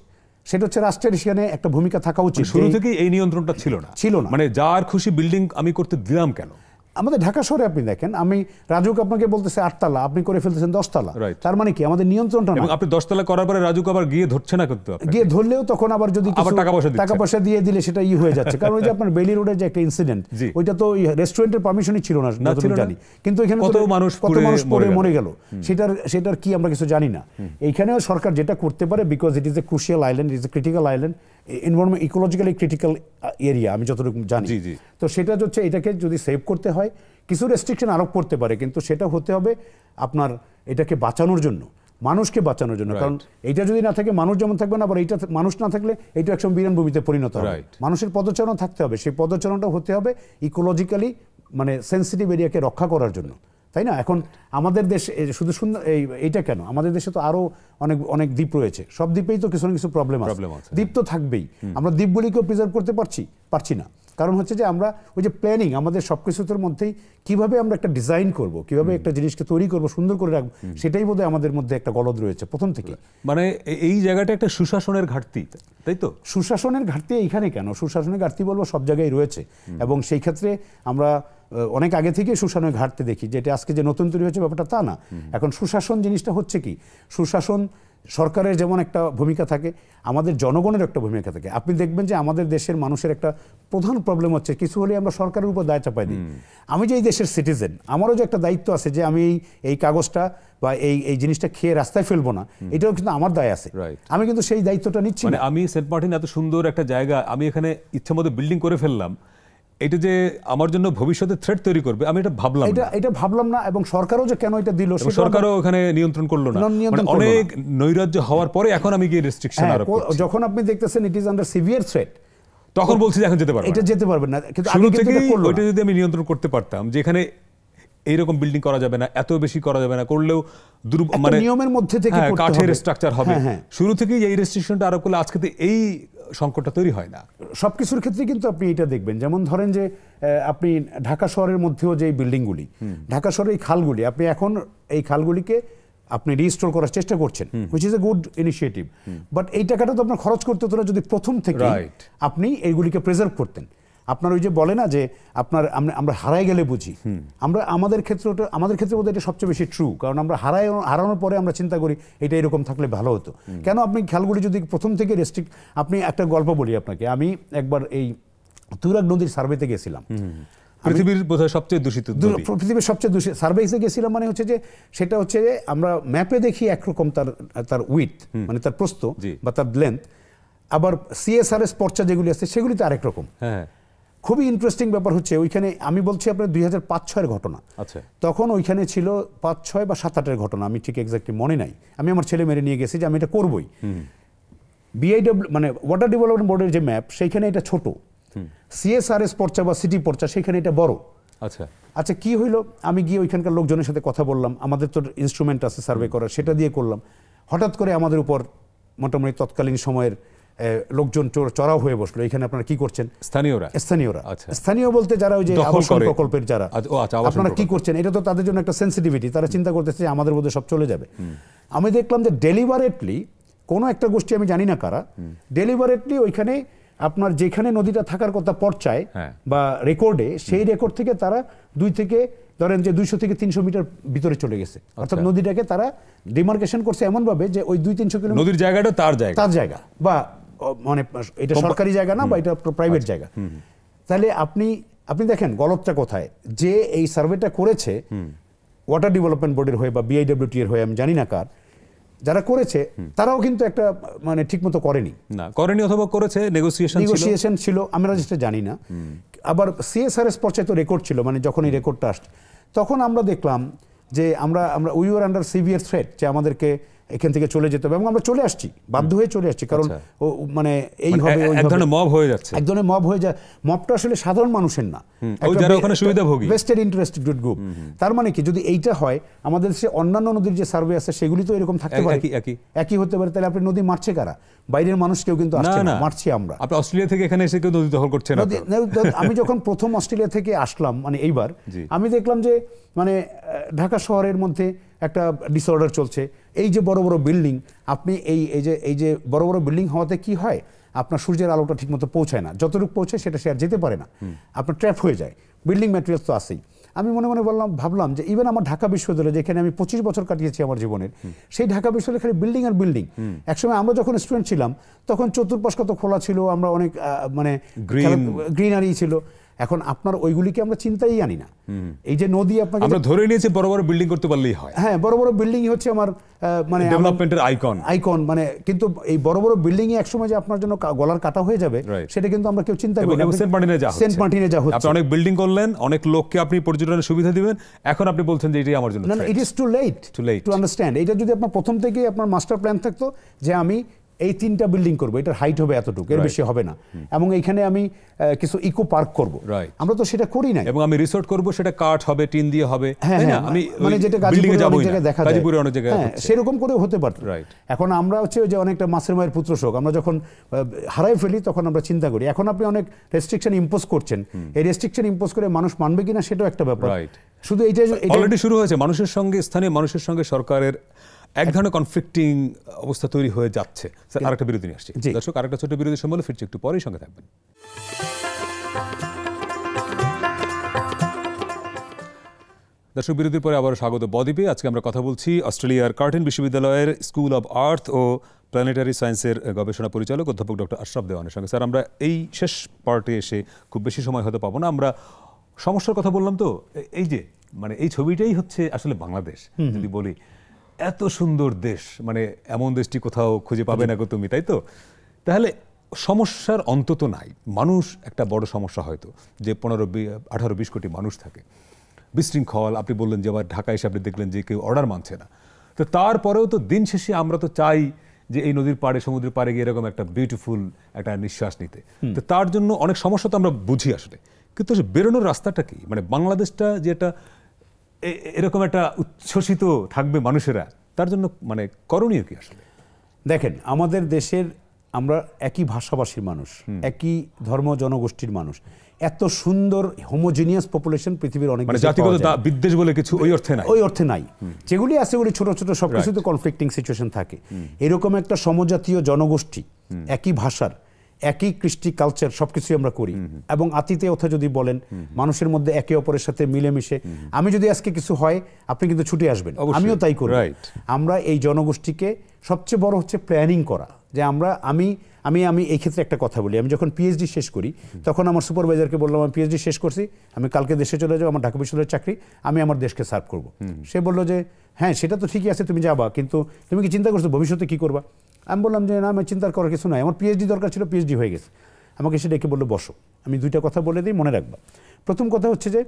সেটা হচ্ছে রাষ্ট্রের সেখানে একটা ভূমিকা থাকা উচিত। শুরু থেকেই এই নিয়ন্ত্রণটা ছিল না। মানে যার খুশি বিল্ডিং আমি করতে দিলাম কেন? আমাদের ঢাকা শহরে আপনি দেখেন, আমি রাজুক আপনাকে বলতেছে 8 তলা, আপনি করে ফেলতেছেন 10 তলা। তার মানে কি আমাদের নিয়ন্ত্রণটা না? আপনি 10 তলা করার পরে রাজুক আবার গিয়ে ধরছে না, করতে গিয়ে ধরলেও তখন আবার যদি টাকা পয়সা দিয়ে দিলে সেটা হয়ে যাচ্ছে। কারণ ওই যে আপনার বেলি রোডের যে একটা ইনসিডেন্ট, ওইটা তো রেস্টুরেন্টের পারমিশনই ছিল না জানি, কিন্তু এখানে কত মানুষ পড়ে মরে গেল, সেটার কি আমরা কিছু জানি না। এইখানেও সরকার যেটা করতে পারে, because it is a crucial island, it is a critical island, environment ecologically critical area, আমি যতটুকু জানি। তো সেটা হচ্ছে এটাকে যদি সেভ করতে হয় কিছু রেস্ট্রিকশন আরোপ করতে পারে, কিন্তু সেটা হতে হবে আপনার এটাকে বাঁচানোর জন্য, মানুষকে বাঁচানোর জন্য। কারণ এইটা যদি না থাকে, মানুষ যেমন থাকবে না, আবার এইটা মানুষ না থাকলে এইটা একসময় বিরান ভূমিতে পরিণত হবে। মানুষের পদচারণা থাকতে হবে, সেই পদচারণাটা হতে হবে ইকোলজিক্যালি মানে সেন্সিটিভ এরিয়াকে রক্ষা করার জন্য, তাই না? এখন আমাদের দেশ শুধু সুন্দর এইটা কেন, আমাদের দেশে তো আরো অনেক দ্বীপ রয়েছে, সব দ্বীপেই তো কিছু না কিছু প্রবলেম আছে, দ্বীপ তো থাকবেই। আমরা দ্বীপগুলিকেও প্রিজার্ভ করতে পারছি না, কারণ হচ্ছে যে আমরা ওই যে প্ল্যানিং, আমাদের সবকিছুর মধ্যেই কিভাবে আমরা একটা ডিজাইন করব, কিভাবে একটা জিনিসকে তৈরি করব, সুন্দর করে রাখবো, সেটাই বোধহয় আমাদের মধ্যে একটা গলদ রয়েছে প্রথম থেকে। মানে এই জায়গাটা একটা সুশাসনের ঘাটতি, তাই তো? সুশাসনের ঘাটতি এইখানে কেন? সুশাসনের ঘাটতি বলবো সব জায়গায় রয়েছে, এবং সেই ক্ষেত্রে আমরা অনেক আগে থেকে সুশাসনের ঘাটতি দেখি, যেটা আজকে যে নতুন তৈরি হয়েছে ব্যাপারটা তা না। এখন সুশাসন জিনিসটা হচ্ছে কি, সুশাসন সরকারের যেমন একটা ভূমিকা থাকে, আমাদের জনগণের একটা ভূমিকা থাকে। আপনি দেখবেন যে আমাদের দেশের মানুষের একটা প্রধান প্রবলেম হচ্ছে কিছু হলে আমরা সরকারের উপর দায় চাপাই দিই। আমি যে এই দেশের সিটিজেন, আমারও যে একটা দায়িত্ব আছে যে আমি এই কাগজটা বা এই জিনিসটা খেয়ে রাস্তায় ফেলবো না, এটাও কিন্তু আমার দায় আছে। আমি কিন্তু সেই দায়িত্বটা নিচ্ছি না। আমি সেন্ট মার্টিন এত সুন্দর একটা জায়গা, আমি এখানে ইচ্ছা মতো বিল্ডিং করে ফেললাম, এটা যে আমার জন্য ভবিষ্যতে থ্রেট তৈরি করবে আমি এটা ভাবলাম না। এবং সরকারও যে কেন এটা দিল, সরকারও ওখানে নিয়ন্ত্রণ করলো না। অনেক নৈরাজ্য হওয়ার পরে এখন আমি গিয়ে রেস্ট্রিকশন আরোপ করছি। যখন আপনি দেখতেছেন it is under severe threat, তখন বলছি যে এখন যেতে পারবে, এটা যেতে পারবেন না। কিন্তু শুরু থেকেই ওইটা যদি আমি নিয়ন্ত্রণ করতে পারতাম, যে এখানে এইরকম বিল্ডিং করা যাবে না, এত বেশি করা যাবে না, করলেও মানে নিয়মের মধ্যে থেকে কাঠের স্ট্রাকচার হবে, শুরু থেকেই এই রেস্ট্রিকশনটা আরোপ করলে আজকে এই সংকটটা তৈরি হয় না। সবকিছুর ক্ষেত্রে কিন্তু আপনি এটা দেখবেন, যেমন ধরেন যে আপনি ঢাকা শহরের মধ্যেও যে বিল্ডিংগুলি, ঢাকা শহরের এই খালগুলি, আপনি এখন এই খালগুলিকে আপনি রিস্টোর করার চেষ্টা করছেন, which is a good initiative. But এই টাকাটা তো আপনার খরচ করতে হতো না যদি প্রথম থেকে আপনি এইগুলিকে প্রিজার্ভ করতেন। আপনার ওই যে বলে না যে আপনার আমরা হারাই গেলে বুঝি, আমাদের ক্ষেত্রে বোধহয় এটা সবচেয়ে বেশি ট্রু। কারণ আমরা হারানোর পরে আমরা চিন্তা করি এটা এরকম থাকলে ভালো হতো। কেন আপনি খেয়ালগুলি যদি প্রথম থেকে রেস্ট্রিক্ট, আপনি একটা গল্প বলি আপনাকে। আমি একবার এই তুরাগ নদীর সার্ভেতে গেছিলাম। পৃথিবীর বোধহয় সবচেয়ে দূষিত নদী, পৃথিবীর সবচেয়ে দূষিত সার্ভেতে গেছিলাম। মানে হচ্ছে যে সেটা হচ্ছে যে আমরা ম্যাপে দেখি একরকম তার উইথ মানে তার প্রস্থ বা তার লেন্থ, আবার CSRS পর্চা যেগুলি আছে সেগুলিতে আরেক রকম। হ্যাঁ, খুবই ইন্টারেস্টিং ব্যাপার হচ্ছে ওইখানে আমি বলছি আপনার 2005-06 ঘটনা। আচ্ছা, তখন ওইখানে ছিল 5-6 বা 7-8 ঘটনা, আমি ঠিক এক্স্যাক্টলি মনে নাই। আমি আমার ছেলে মেরে নিয়ে গেছি যে আমি এটা করবই। BIW মানে ওয়াটার ডেভেলপমেন্ট বোর্ডের যে ম্যাপ সেইখানে এটা ছোট, CSRS পর্চা বা সিটি পর্চা সেখানে এটা বড়। আচ্ছা আচ্ছা, কি হইলো, আমি গিয়ে ওইখানকার লোকজনের সাথে কথা বললাম, আমাদের তো ইনস্ট্রুমেন্ট আছে সার্ভে করার, সেটা দিয়ে করলাম। হঠাৎ করে আমাদের উপর মোটামুটি তৎকালীন সময়ের লোকজন চড়াও হয়ে বসলো, এখানে আপনারা কি করছেন? স্থানীয়রা। আচ্ছা, স্থানীয় বলতে যারা ওই যে আবাসন প্রকল্পের যারা, আপনারা কি করছেন? এটা তো তাদের জন্য একটা সেন্সিটিভিটি, তারা চিন্তা করতেছে যে আমাদের মধ্যে সব চলে যাবে। আমি দেখলাম যে ডেলিভারেটলি কোনো একটা গোষ্ঠী, আমি জানি না কারা, ডেলিভারেটলি ওইখানে আপনার যেখানে নদীটা থাকার কথা পর্চায় বা রেকর্ডে, সেই রেকর্ড থেকে তারা 2 থেকে ধরেন যে 200 থেকে 300 মিটার ভিতরে চলে গেছে। অর্থাৎ নদীটাকে তারা ডিমার্কেশন করছে এমনভাবে যে ওই 200-300 কিলোমিটার নদীর জায়গাটা তার জায়গা বা মানে এটা সরকারি জায়গা না বা এটা প্রাইভেট জায়গা। তাহলে আপনি দেখেন গলতটা কোথায়, যে এই সার্ভেটা করেছে ওয়াটার ডেভেলপমেন্ট বোর্ডের হয়ে বা BIWT এর হয়ে, আমি জানি না কার, যারা করেছে তারাও কিন্তু একটা মানে ঠিকমতো করেনি অথবা করেছে নেগোসিয়েশন ছিল, আমরা যেটা জানি না। আবার CSRS পর্যায়ে তো রেকর্ড ছিল, মানে যখন এই রেকর্ডটা আসছে তখন আমরা দেখলাম যে আমরা we were under severe threat যে আমাদেরকে এখান থেকে চলে যেতে হবে, এবং আমরা চলে আসছি, বাধ্য হয়ে চলে আসছি, কারণ মানে এই হবে এক ধরনের মব হয়ে যাচ্ছে, এক ধরনের মব হয়ে যায়। মবটা আসলে সাধারণ মানুষের না, ভেস্টেড ইন্টারেস্টেড গ্রুপ। তার মানে কি, যদি এইটা হয় আমাদের দেশে অন্যান্য নদীর যে সার্ভে আছে সেগুলি তো এরকম থাকতে পারে, একই হতে পারে। তাহলে আপনি নদী মারছে কারা? বাইরের মানুষ কেউ কিন্তু আসছে না, মারছি আমরা। আপনি অস্ট্রেলিয়া থেকে এখানে এসে কেউ নদী দখল করছে না। আমি যখন প্রথম অস্ট্রেলিয়া থেকে আসলাম, মানে এইবার আমি দেখলাম যে মানে ঢাকা শহরের মধ্যে একটা ডিসঅর্ডার চলছে। এই যে বড় বড় বিল্ডিং, আপনি এই যে বড় বড় বিল্ডিং হওয়াতে কি হয়, আপনার সূর্যের আলোটা ঠিকমতো পৌঁছায় না, যতটুকু পৌঁছায় সেটা সে আর যেতে পারে না, আপনার ট্র্যাপ হয়ে যায়। বিল্ডিং ম্যাটেরিয়ালস তো আছেই। আমি মনে মনে ভাবলাম যে ইভেন আমার ঢাকা বিশ্ববিদ্যালয়, যেখানে আমি 25 বছর কাটিয়েছি আমার জীবনের, সেই ঢাকা বিশ্ববিদ্যালয় খালি বিল্ডিং আর বিল্ডিং। একসময় আমরা যখন স্টুডেন্ট ছিলাম তখন চতুর্পাশ কত খোলা ছিল, আমরা অনেক মানে গ্রিনারি ছিল। এখন আপনার ওইগুলিকে আমরা চিন্তাই আনি না। এই যে নদী আপনাকে আমরা ধরে নিয়েছি বড় বড় বিল্ডিং করতে পারলেই হয়। হ্যাঁ, বড় বড় বিল্ডিংই হচ্ছে আমার মানে ডেভেলপমেন্টের আইকন। মানে কিন্তু এই বড় বড় বিল্ডিংই একসময় যে আপনার জন্য গলার কাটা হয়ে যাবে সেটা কিন্তু আমরা কেউ চিন্তা করি না। সেন্ট মার্টিনে যা হচ্ছে, আপনি অনেক বিল্ডিং করলেন, অনেক লোককে আপনি পর্যটনের সুবিধা দিবেন, এখন আপনি বলছেন যে এটাই আমার জন্য। না, it is too late to understand. এটা যদি আপনার প্রথম থেকেই আপনার মাস্টার প্ল্যান থাকতো যে আমি এই 3টা বিল্ডিং করবো, এটার হাইট হবে এতটুকু, এর বেশি হবে না, এবং এইখানে আমি কিছু ইকো পার্ক করবো, আমরা তো সেটা করি না। এবং আমি রিসোর্ট করবো, সেটা কাঠ হবে, টিন দিয়ে হবে, আমি মানে যেটা গাজীপুরে অনেক জায়গায় দেখা যায়, অনেক জায়গায় সেরকম করেও হতে পারত। এখন আমরা হচ্ছে যে অনেকটা মাছের মায়ের পুত্র শোক, আমরা যখন হারাই ফেলি তখন আমরা চিন্তা করি। এখন আপনি অনেক রেস্ট্রিকশন ইম্পোজ করছেন, এই রেস্ট্রিকশন ইম্পোজ করে মানুষ মানবে কিনা সেটাও একটা ব্যাপার। শুধু এইটা অলরেডি শুরু হয়েছে, মানুষের সঙ্গে, স্থানীয় মানুষের সঙ্গে সরকারের এক ধরনের কনফ্লিক্টিং অবস্থা তৈরি হয়ে যাচ্ছে। স্যার, আরেকটা বিরতি নিয়ে আসছি। দর্শক, আরেকটা ছোট বিরতির সময় ফিরছি, একটু পরেই সঙ্গে থাকবেন। দর্শক, বিরতির পরে আবার স্বাগত বদ্বীপে। আজকে আমরা কথা বলছি অস্ট্রেলিয়ার কার্টিন বিশ্ববিদ্যালয়ের স্কুল অব আর্থ ও প্ল্যানেটারি সায়েন্সের গবেষণা পরিচালক অধ্যাপক ডক্টর আশরাফ দেওয়ানের সঙ্গে। স্যার, আমরা এই শেষ পার্টে এসে খুব বেশি সময় হয়তো পাবো না, আমরা সমস্যার কথা বললাম। তো এই যে মানে এই ছবিটাই হচ্ছে আসলে বাংলাদেশ। যদি বলি এত সুন্দর দেশ, মানে এমন দেশটি কোথাও খুঁজে পাবে না গো তুমি, তাই তো? তাহলে সমস্যার অন্তত নাই। মানুষ একটা বড় সমস্যা হয়তো, যে 15-18-20 কোটি মানুষ থাকে, বিশৃঙ্খল। আপনি বললেন যে আবার ঢাকা এসে আপনি দেখলেন যে কেউ অর্ডার মানছে না। তো তারপরেও তো দিন শেষে আমরা তো চাই যে এই নদীর পাড়ে, সমুদ্রের পাড়ে গিয়ে এরকম একটা বিউটিফুল একটা নিঃশ্বাস নিতে। তো তার জন্য অনেক সমস্যা তো আমরা বুঝি আসলে, কিন্তু বেরোনোর রাস্তাটা কি? মানে বাংলাদেশটা যে এটা এরকম একটা উচ্ছ্বসিত থাকবে মানুষেরা, তার জন্য মানে করণীয় কি আসলে? দেখেন, আমাদের দেশের আমরা একই ভাষাভাষীর মানুষ, একই ধর্ম জনগোষ্ঠীর মানুষ, এত সুন্দর হোমোজিনিয়াস পপুলেশন পৃথিবীর অনেক, মানে জাতিগত বিদ্বেষ বলে কিছু ওই অর্থে নাই। যেগুলি আছে ওগুলি ছোট ছোট, সবকিছুতে কনফ্লিক্টিং সিচুয়েশন থাকে। এরকম একটা সমজাতীয় জনগোষ্ঠী, একই ভাষার, একই কৃষ্টি কালচার সবকিছুই আমরা করি, এবং আতিথেয়তা যদি বলেন মানুষের মধ্যে একে অপরের সাথে মিলেমিশে, আমি যদি আজকে কিছু হয় আপনি কিন্তু ছুটে আসবেন, আমিও তাই করি। আমরা এই জনগোষ্ঠীকে সবচেয়ে বড় হচ্ছে প্ল্যানিং করা, যে আমি এই ক্ষেত্রে একটা কথা বলি, আমি যখন পিএইচডি শেষ করি তখন আমার সুপারভাইজারকে বললাম আমি পিএইচডি শেষ করছি, আমি কালকে দেশে চলে যাবো, আমার ঢাকা বিশ্ববিদ্যালয়ের চাকরি, আমি আমার দেশকে সার্ভ করব। সে বললো যে হ্যাঁ সেটা তো ঠিকই আছে, তুমি যাবা, কিন্তু তুমি কি চিন্তা করছো ভবিষ্যতে কি করবা? আমি বললাম যে না, আমি চিন্তার করার কিছু নাই, আমার পিএইচডি দরকার ছিল, পিএইচডি হয়ে গেছে। আমাকে সে ডেকে বললো বসো, আমি দুইটা কথা বলে দিই, মনে রাখবা। প্রথম কথা হচ্ছে যে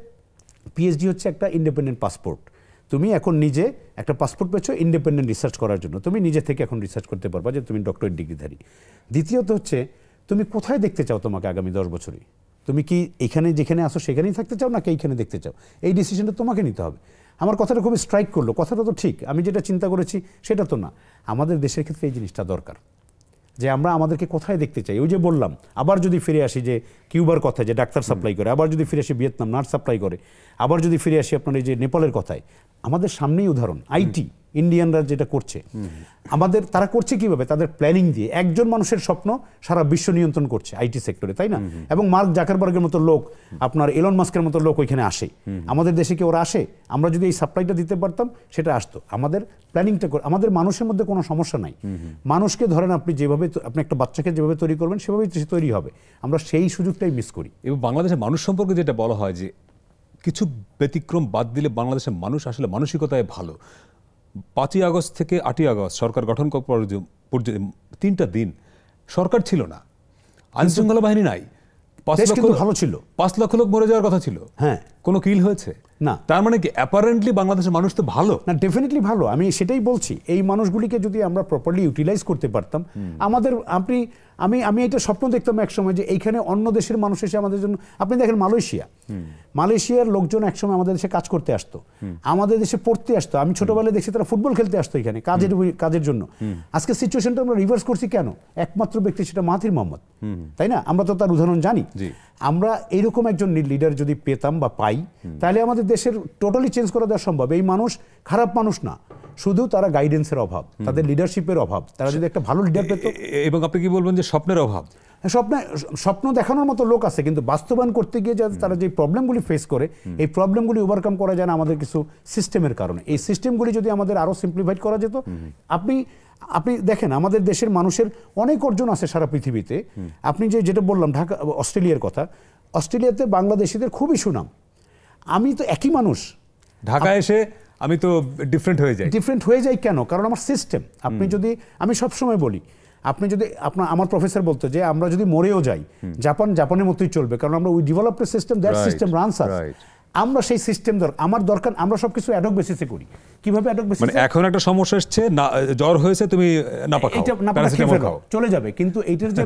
পিএইচডি হচ্ছে একটা ইন্ডিপেন্ডেন্ট পাসপোর্ট। তুমি এখন নিজে একটা পাসপোর্ট পেয়েছো ইন্ডিপেন্ডেন্ট রিসার্চ করার জন্য, তুমি নিজে থেকে এখন রিসার্চ করতে পারবা যে তুমি ডক্টরেট ডিগ্রিধারী। দ্বিতীয়ত হচ্ছে তুমি কোথায় দেখতে চাও তোমাকে আগামী 10 বছরে, তুমি কি এখানে যেখানে আসো সেখানেই থাকতে চাও নাকি এইখানে দেখতে চাও, এই ডিসিশনটা তোমাকে নিতে হবে। আমার কথাটা খুবই স্ট্রাইক করলো, কথাটা তো ঠিক, আমি যেটা চিন্তা করেছি সেটা তো না। আমাদের দেশের ক্ষেত্রে এই জিনিসটা দরকার, যে আমরা আমাদেরকে কোথায় দেখতে চাই। ওই যে বললাম, আবার যদি ফিরে আসি যে কিউবার কথায় যে ডাক্তার সাপ্লাই করে, আবার যদি ফিরে আসি ভিয়েতনাম নার্স সাপ্লাই করে, আবার যদি ফিরে আসি আপনার এই যে নেপালের কথায়, আমাদের সামনেই উদাহরণ আইটি ইন্ডিয়ানরা যেটা করছে। আমাদের তারা করছে কিভাবে? তাদের প্ল্যানিং দিয়ে। একজন মানুষের স্বপ্ন সারা বিশ্ব নিয়ন্ত্রণ করছে আইটি সেক্টরে, তাই না? এবং মার্ক জাকারবার্গের মতো লোক, আপনার এলন মাস্কের মতো লোক ওইখানে আসে। আমাদের দেশে কি ওরা আসে? আমরা যদি এই সাপ্লাইটা দিতে পারতাম সেটা আসতো। আমাদের প্ল্যানিংটা করে, আমাদের মানুষের মধ্যে কোনো সমস্যা নাই। মানুষকে ধরেন আপনি যেভাবে, আপনি একটা বাচ্চাকে যেভাবে তৈরি করবেন সেভাবেই সে তৈরি হবে। আমরা সেই সুযোগটাই মিস করি। এবং বাংলাদেশের মানুষ সম্পর্কে যেটা বলা হয় যে কিছু ব্যতিক্রম বাদ দিলে বাংলাদেশের মানুষ আসলে মানসিকতায় ভালো। 5ই আগস্ট থেকে 8ই আগস্ট সরকার গঠন করার পর্যন্ত 3টা দিন সরকার ছিল না, আইনশৃঙ্খলা বাহিনী নাই, 5 লক্ষ লোক মরে যাওয়ার কথা ছিল, হ্যাঁ, কোনো কিল হয়েছে না। তার মানে কি অ্যাপারেন্টলি বাংলাদেশের মানুষ তো ভালো না? ডেফিনেটলি ভালো, আমি সেটাই বলছি। এই মানুষগুলিকে যদি আমরা প্রপারলি ইউটিলাইজ করতে পারতাম, আমাদের আমি এটা স্বপ্ন দেখতাম একসময় যে এইখানে অন্য দেশের মানুষ এসে আমাদের জন্য, আপনি দেখেন মালয়েশিয়ার লোকজন একসময় আমাদের দেশে কাজ করতে আসতো, আমাদের দেশে পড়তে আসতো। আমি ছোটবেলায় দেখছি তারা ফুটবল খেলতে আসতো এখানে কাজের জন্য। আজকে সিচুয়েশনটা আমরা রিভার্স করছি কেন? একমাত্র ব্যক্তি সেটা মাহাথির মোহাম্মদ, তাই না? আমরা তো তার উদাহরণ জানি। আমরা এইরকম একজন লিডার যদি পেতাম বা পাই, তাহলে আমাদের দেশের টোটালি চেঞ্জ করে দেওয়া সম্ভব। এই মানুষ খারাপ মানুষ না, শুধু তারা গাইডেন্সের অভাব, তাদের লিডারশিপের অভাব। তারা যদি একটা ভালো লিডার পেত। এবং আপনি কি বলবেন যে স্বপ্নের অভাব? স্বপ্ন দেখানোর মতো লোক আছে, কিন্তু বাস্তবায়ন করতে গিয়ে তারা যে প্রবলেমগুলি ফেস করে, এই প্রবলেমগুলি ওভারকাম করা যায় না আমাদের কিছু সিস্টেমের কারণে। এই সিস্টেমগুলি যদি আমাদের আরো সিম্পলিফাইড করা যেত, আপনি দেখেন আমাদের দেশের মানুষের অনেক অর্জন আছে সারা পৃথিবীতে। আপনি যেটা বললাম ঢাকা, অস্ট্রেলিয়ার কথা, অস্ট্রেলিয়াতে বাংলাদেশিদের খুবই সুনাম। আমি তো একই মানুষ, ঢাকায় এসে আমি তো ডিফারেন্ট হয়ে যাই কেন? কারণ আমার সিস্টেম। আমি সবসময় বলি, আপনি যদি আমার প্রফেসর বলতো যে আমরা যদি মরেও যাই, জাপানের মতোই চলবে, কারণ আমরা we developed a system, that system runs us. আমরা সেই সিস্টেম আমার দরকার, আমরা সবকিছু অ্যাডক বেসিসে করি। কিভাবে অ্যাডক বেসিসে? মানে এখন একটা সমস্যা এসেছে, জ্বর হয়েছে, তুমি প্যারাসিটামল খাও, চলে যাবে, কিন্তু এইটার যে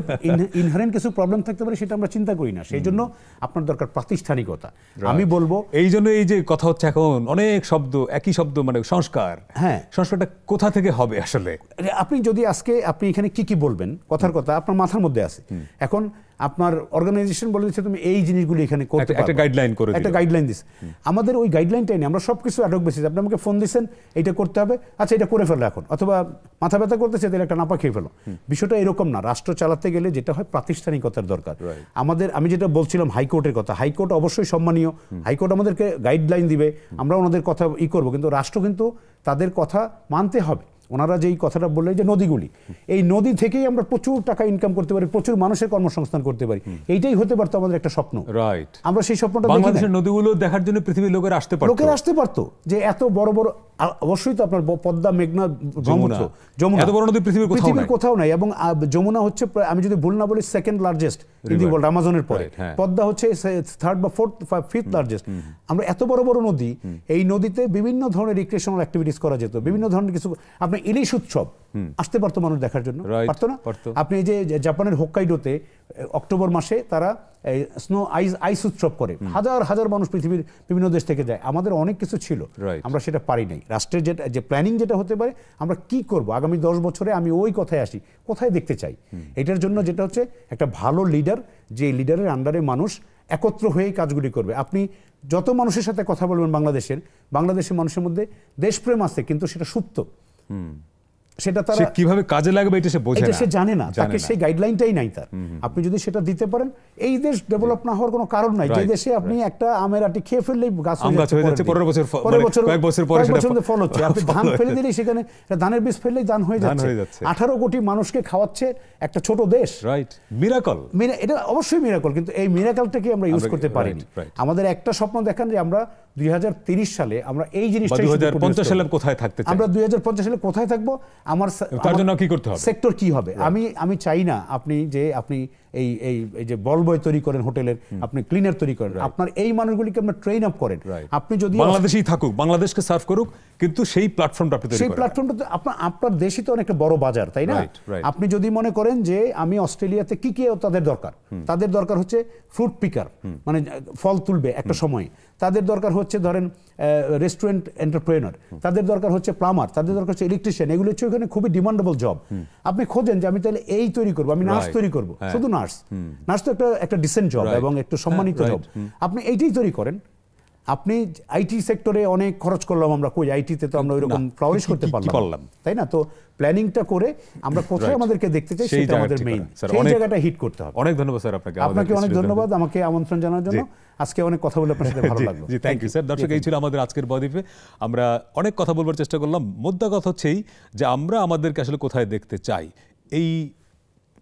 ইনহারেন্ট কিছু প্রবলেম থাকতে পারে সেটা আমরা চিন্তা করি না। সেই জন্য আপনার দরকার প্রাতিষ্ঠানিকতা। আমি বলবো এই জন্য এই যে কথা হচ্ছে এখন অনেক শব্দ, একই শব্দ, মানে সংস্কার। হ্যাঁ, সংস্কারটা কোথা থেকে হবে আসলে? আপনি যদি আজকে আপনি এখানে কি বলবেন, কথার কথা আপনার মাথার মধ্যে আছে। এখন আপনার অর্গানাইজেশন বলে দিচ্ছে তুমি এই জিনিসগুলি এখানে করতে পারবে, একটা গাইডলাইন দিচ্ছে। আমাদের ওই গাইডলাইনটাই নেই, আমরা সবকিছু অ্যাডক বেসিস। আপনি আমাকে ফোন দিচ্ছেন, এইটা করতে হবে, আচ্ছা এটা করে ফেলো এখন, অথবা মাথা ব্যথা করতেছে তাহলে একটা নাপা খেয়ে ফেলো। বিষয়টা এরকম না। রাষ্ট্র চালাতে গেলে যেটা হয় প্রাতিষ্ঠানিকতার দরকার। আমি যেটা বলছিলাম হাইকোর্টের কথা, হাইকোর্ট অবশ্যই সম্মানীয়, হাইকোর্ট আমাদেরকে গাইডলাইন দিবে, আমরা ওনাদের কথা করবো, কিন্তু রাষ্ট্র কিন্তু তাদের কথা মানতে হবে। ওনারা যেই কথাটা বললেন যে নদীগুলি, এই নদী থেকেই আমরা প্রচুর টাকা ইনকাম করতে পারি, প্রচুর মানুষের কর্মসংস্থান করতে পারি। এইটাই হতে পারতো আমাদের একটা স্বপ্ন। রাইট, আমরা সেই স্বপ্নটা বাংলাদেশের নদীগুলো দেখার জন্য পৃথিবীর লোকেরা আসতে পারতো, যে এত বড় বড়, অবশ্যই তো আপনার পদ্মা, মেঘনা, ব্রহ্মপুত্র, যমুনা, এত বড় নদী পৃথিবীর কোথাও নাই। এবং যমুনা হচ্ছে, আমি যদি ভুল না বলি, second largest in the world, আমাজনের পরে। পদ্মা হচ্ছে থার্ড বা ফিফথ লার্জেস্ট। আমরা এত বড় বড় নদী, এই নদীতে বিভিন্ন ধরনের রিক্রিয়েশনাল অ্যাক্টিভিটিস করা যেত, বিভিন্ন ধরনের কিছু। আপনি ইলিশ উৎসব আসতে পারতো মানুষ দেখার জন্য, পারতো না? আপনি এই যে জাপানের হোক্কাইডোতে অক্টোবর মাসে তারা স্নো আইস উৎসব করে, হাজার হাজার মানুষ পৃথিবীর বিভিন্ন দেশ থেকে যায়। আমাদের অনেক কিছু ছিল, আমরা সেটা পারি নাই। রাষ্ট্রের যে প্ল্যানিং যেটা হতে পারে, আমরা কি করব আগামী 10 বছরে, আমি ওই কথায় আসি, কোথায় দেখতে চাই। এটার জন্য যেটা হচ্ছে একটা ভালো লিডার, যে লিডারের আন্ডারে মানুষ একত্র হয়ে কাজগুলি করবে। আপনি যত মানুষের সাথে কথা বলবেন বাংলাদেশের মানুষের মধ্যে দেশপ্রেম আছে, কিন্তু সেটা সুপ্ত। সেটা তারা সে কিভাবে কাজে লাগবে এটা সে বোঝে এটা না, সে জানে না, জানে তাকে না। সেই গাইডলাইনটাই নাই তার। আপনি যদি সেটা দিতে পারেন, এই দেশ ডেভেলপ না হওয়ার কোনো কারণ নাই। যে Right, দেশে আপনি একটা আমের আটি খেয়ে ফেললেই গাছ আম গাছ হয়ে যাচ্ছে, পরের বছর মানে কয়েক বছর পরে সেটা ফল হচ্ছে। আপনি ধান ফল ফেলে হয়ে দিলেই সেখানে ধানের বীজ ফেললেই ধান হয়ে ধান হয়ে যাচ্ছে। যাচ্ছে। 18 কোটি মানুষকে খাওয়াচ্ছে একটা ছোট দেশ। Right, miracle. এটা অবশ্যই মিরাকল, কিন্তু এই মিরাকলটাকে আমরা ইউজ করতে পারিনি। right. আমাদের একটা স্বপ্ন দেখান যে আমরা 2030 সালে আমরা এই জিনিসটা 2050 সালে কোথায় থাকতে চাই, আমরা 2050 সালে কোথায় থাকবো, তার জন্য কি করতে হবে, সেক্টর কি হবে। আমি চাই না আপনি এই যে বলবয় তৈরি করেন হোটেলের, আপনি ক্লিনার তৈরি করেন, আপনার এই মানুষগুলিকে আপনার ট্রেন আপ করেন। আপনি যদি বাংলাদেশেই থাকুক, বাংলাদেশকে সার্ভ করুক, কিন্তু সেই প্ল্যাটফর্মটা আপনি তৈরি সেই করেন। প্ল্যাটফর্মটা আপনার দেশই তো অনেকটা বড় বাজার, তাই না? Right. আপনি যদি মনে করেন যে আমি অস্ট্রেলিয়াতে কি তাদের দরকার হচ্ছে ফ্রুট পিকার, মানে ফল তুলবে একটা সময়, তাদের দরকার হচ্ছে ধরেন রেস্টুরেন্ট এন্টারপ্রেনার, তাদের দরকার হচ্ছে প্লামার, তাদের দরকার হচ্ছে ইলেকট্রিশিয়ান। এগুলো হচ্ছে ওখানে খুবই ডিমান্ডেবল জব। আপনি খোঁজেন যে আমি তাহলে এই তৈরি করবো, আমি নার্স তৈরি করবো, শুধু নার্স তো একটা ডিসেন্ট জব এবং একটু সম্মানিত জব। আপনি এইটাই তৈরি করেন। আপনি আইটি সেক্টরে অনেক খরচ করলাম আমরা, কই আইটিতে তো আমরা ওইরকম ফ্লারিশ করতে পারলাম, তাই না? তো প্ল্যানিংটা করে আমরা কোথায় আমাদেরকে দেখতে চাই সেটা আমাদের মেইন, সেই জায়গাটা হিট করতে হবে। অনেক ধন্যবাদ স্যার আপনাকে অনেক ধন্যবাদ আমাকে আমন্ত্রণ জানার জন্য। আজকে অনেক কথা বলে আপনার সাথে ভালো লাগলো। জি, থ্যাংক ইউ স্যার। দর্শক, এই ছিল আমাদের আজকের বদ্বীপে। আমরা অনেক কথা বলবার চেষ্টা করলাম। মোদ্দা কথা হচ্ছেই যে আমরা আমাদেরকে আসলে কোথায় দেখতে চাই, এই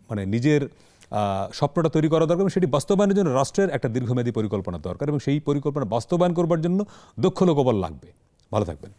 মানে নিজের স্বপ্নটা তৈরি করা দরকার এবং সেটি বাস্তবায়নের জন্য রাষ্ট্রের একটা দীর্ঘমেয়াদী পরিকল্পনা দরকার এবং সেই পরিকল্পনা বাস্তবায়ন করবার জন্য দক্ষ লোকবল লাগবে। ভালো থাকবেন।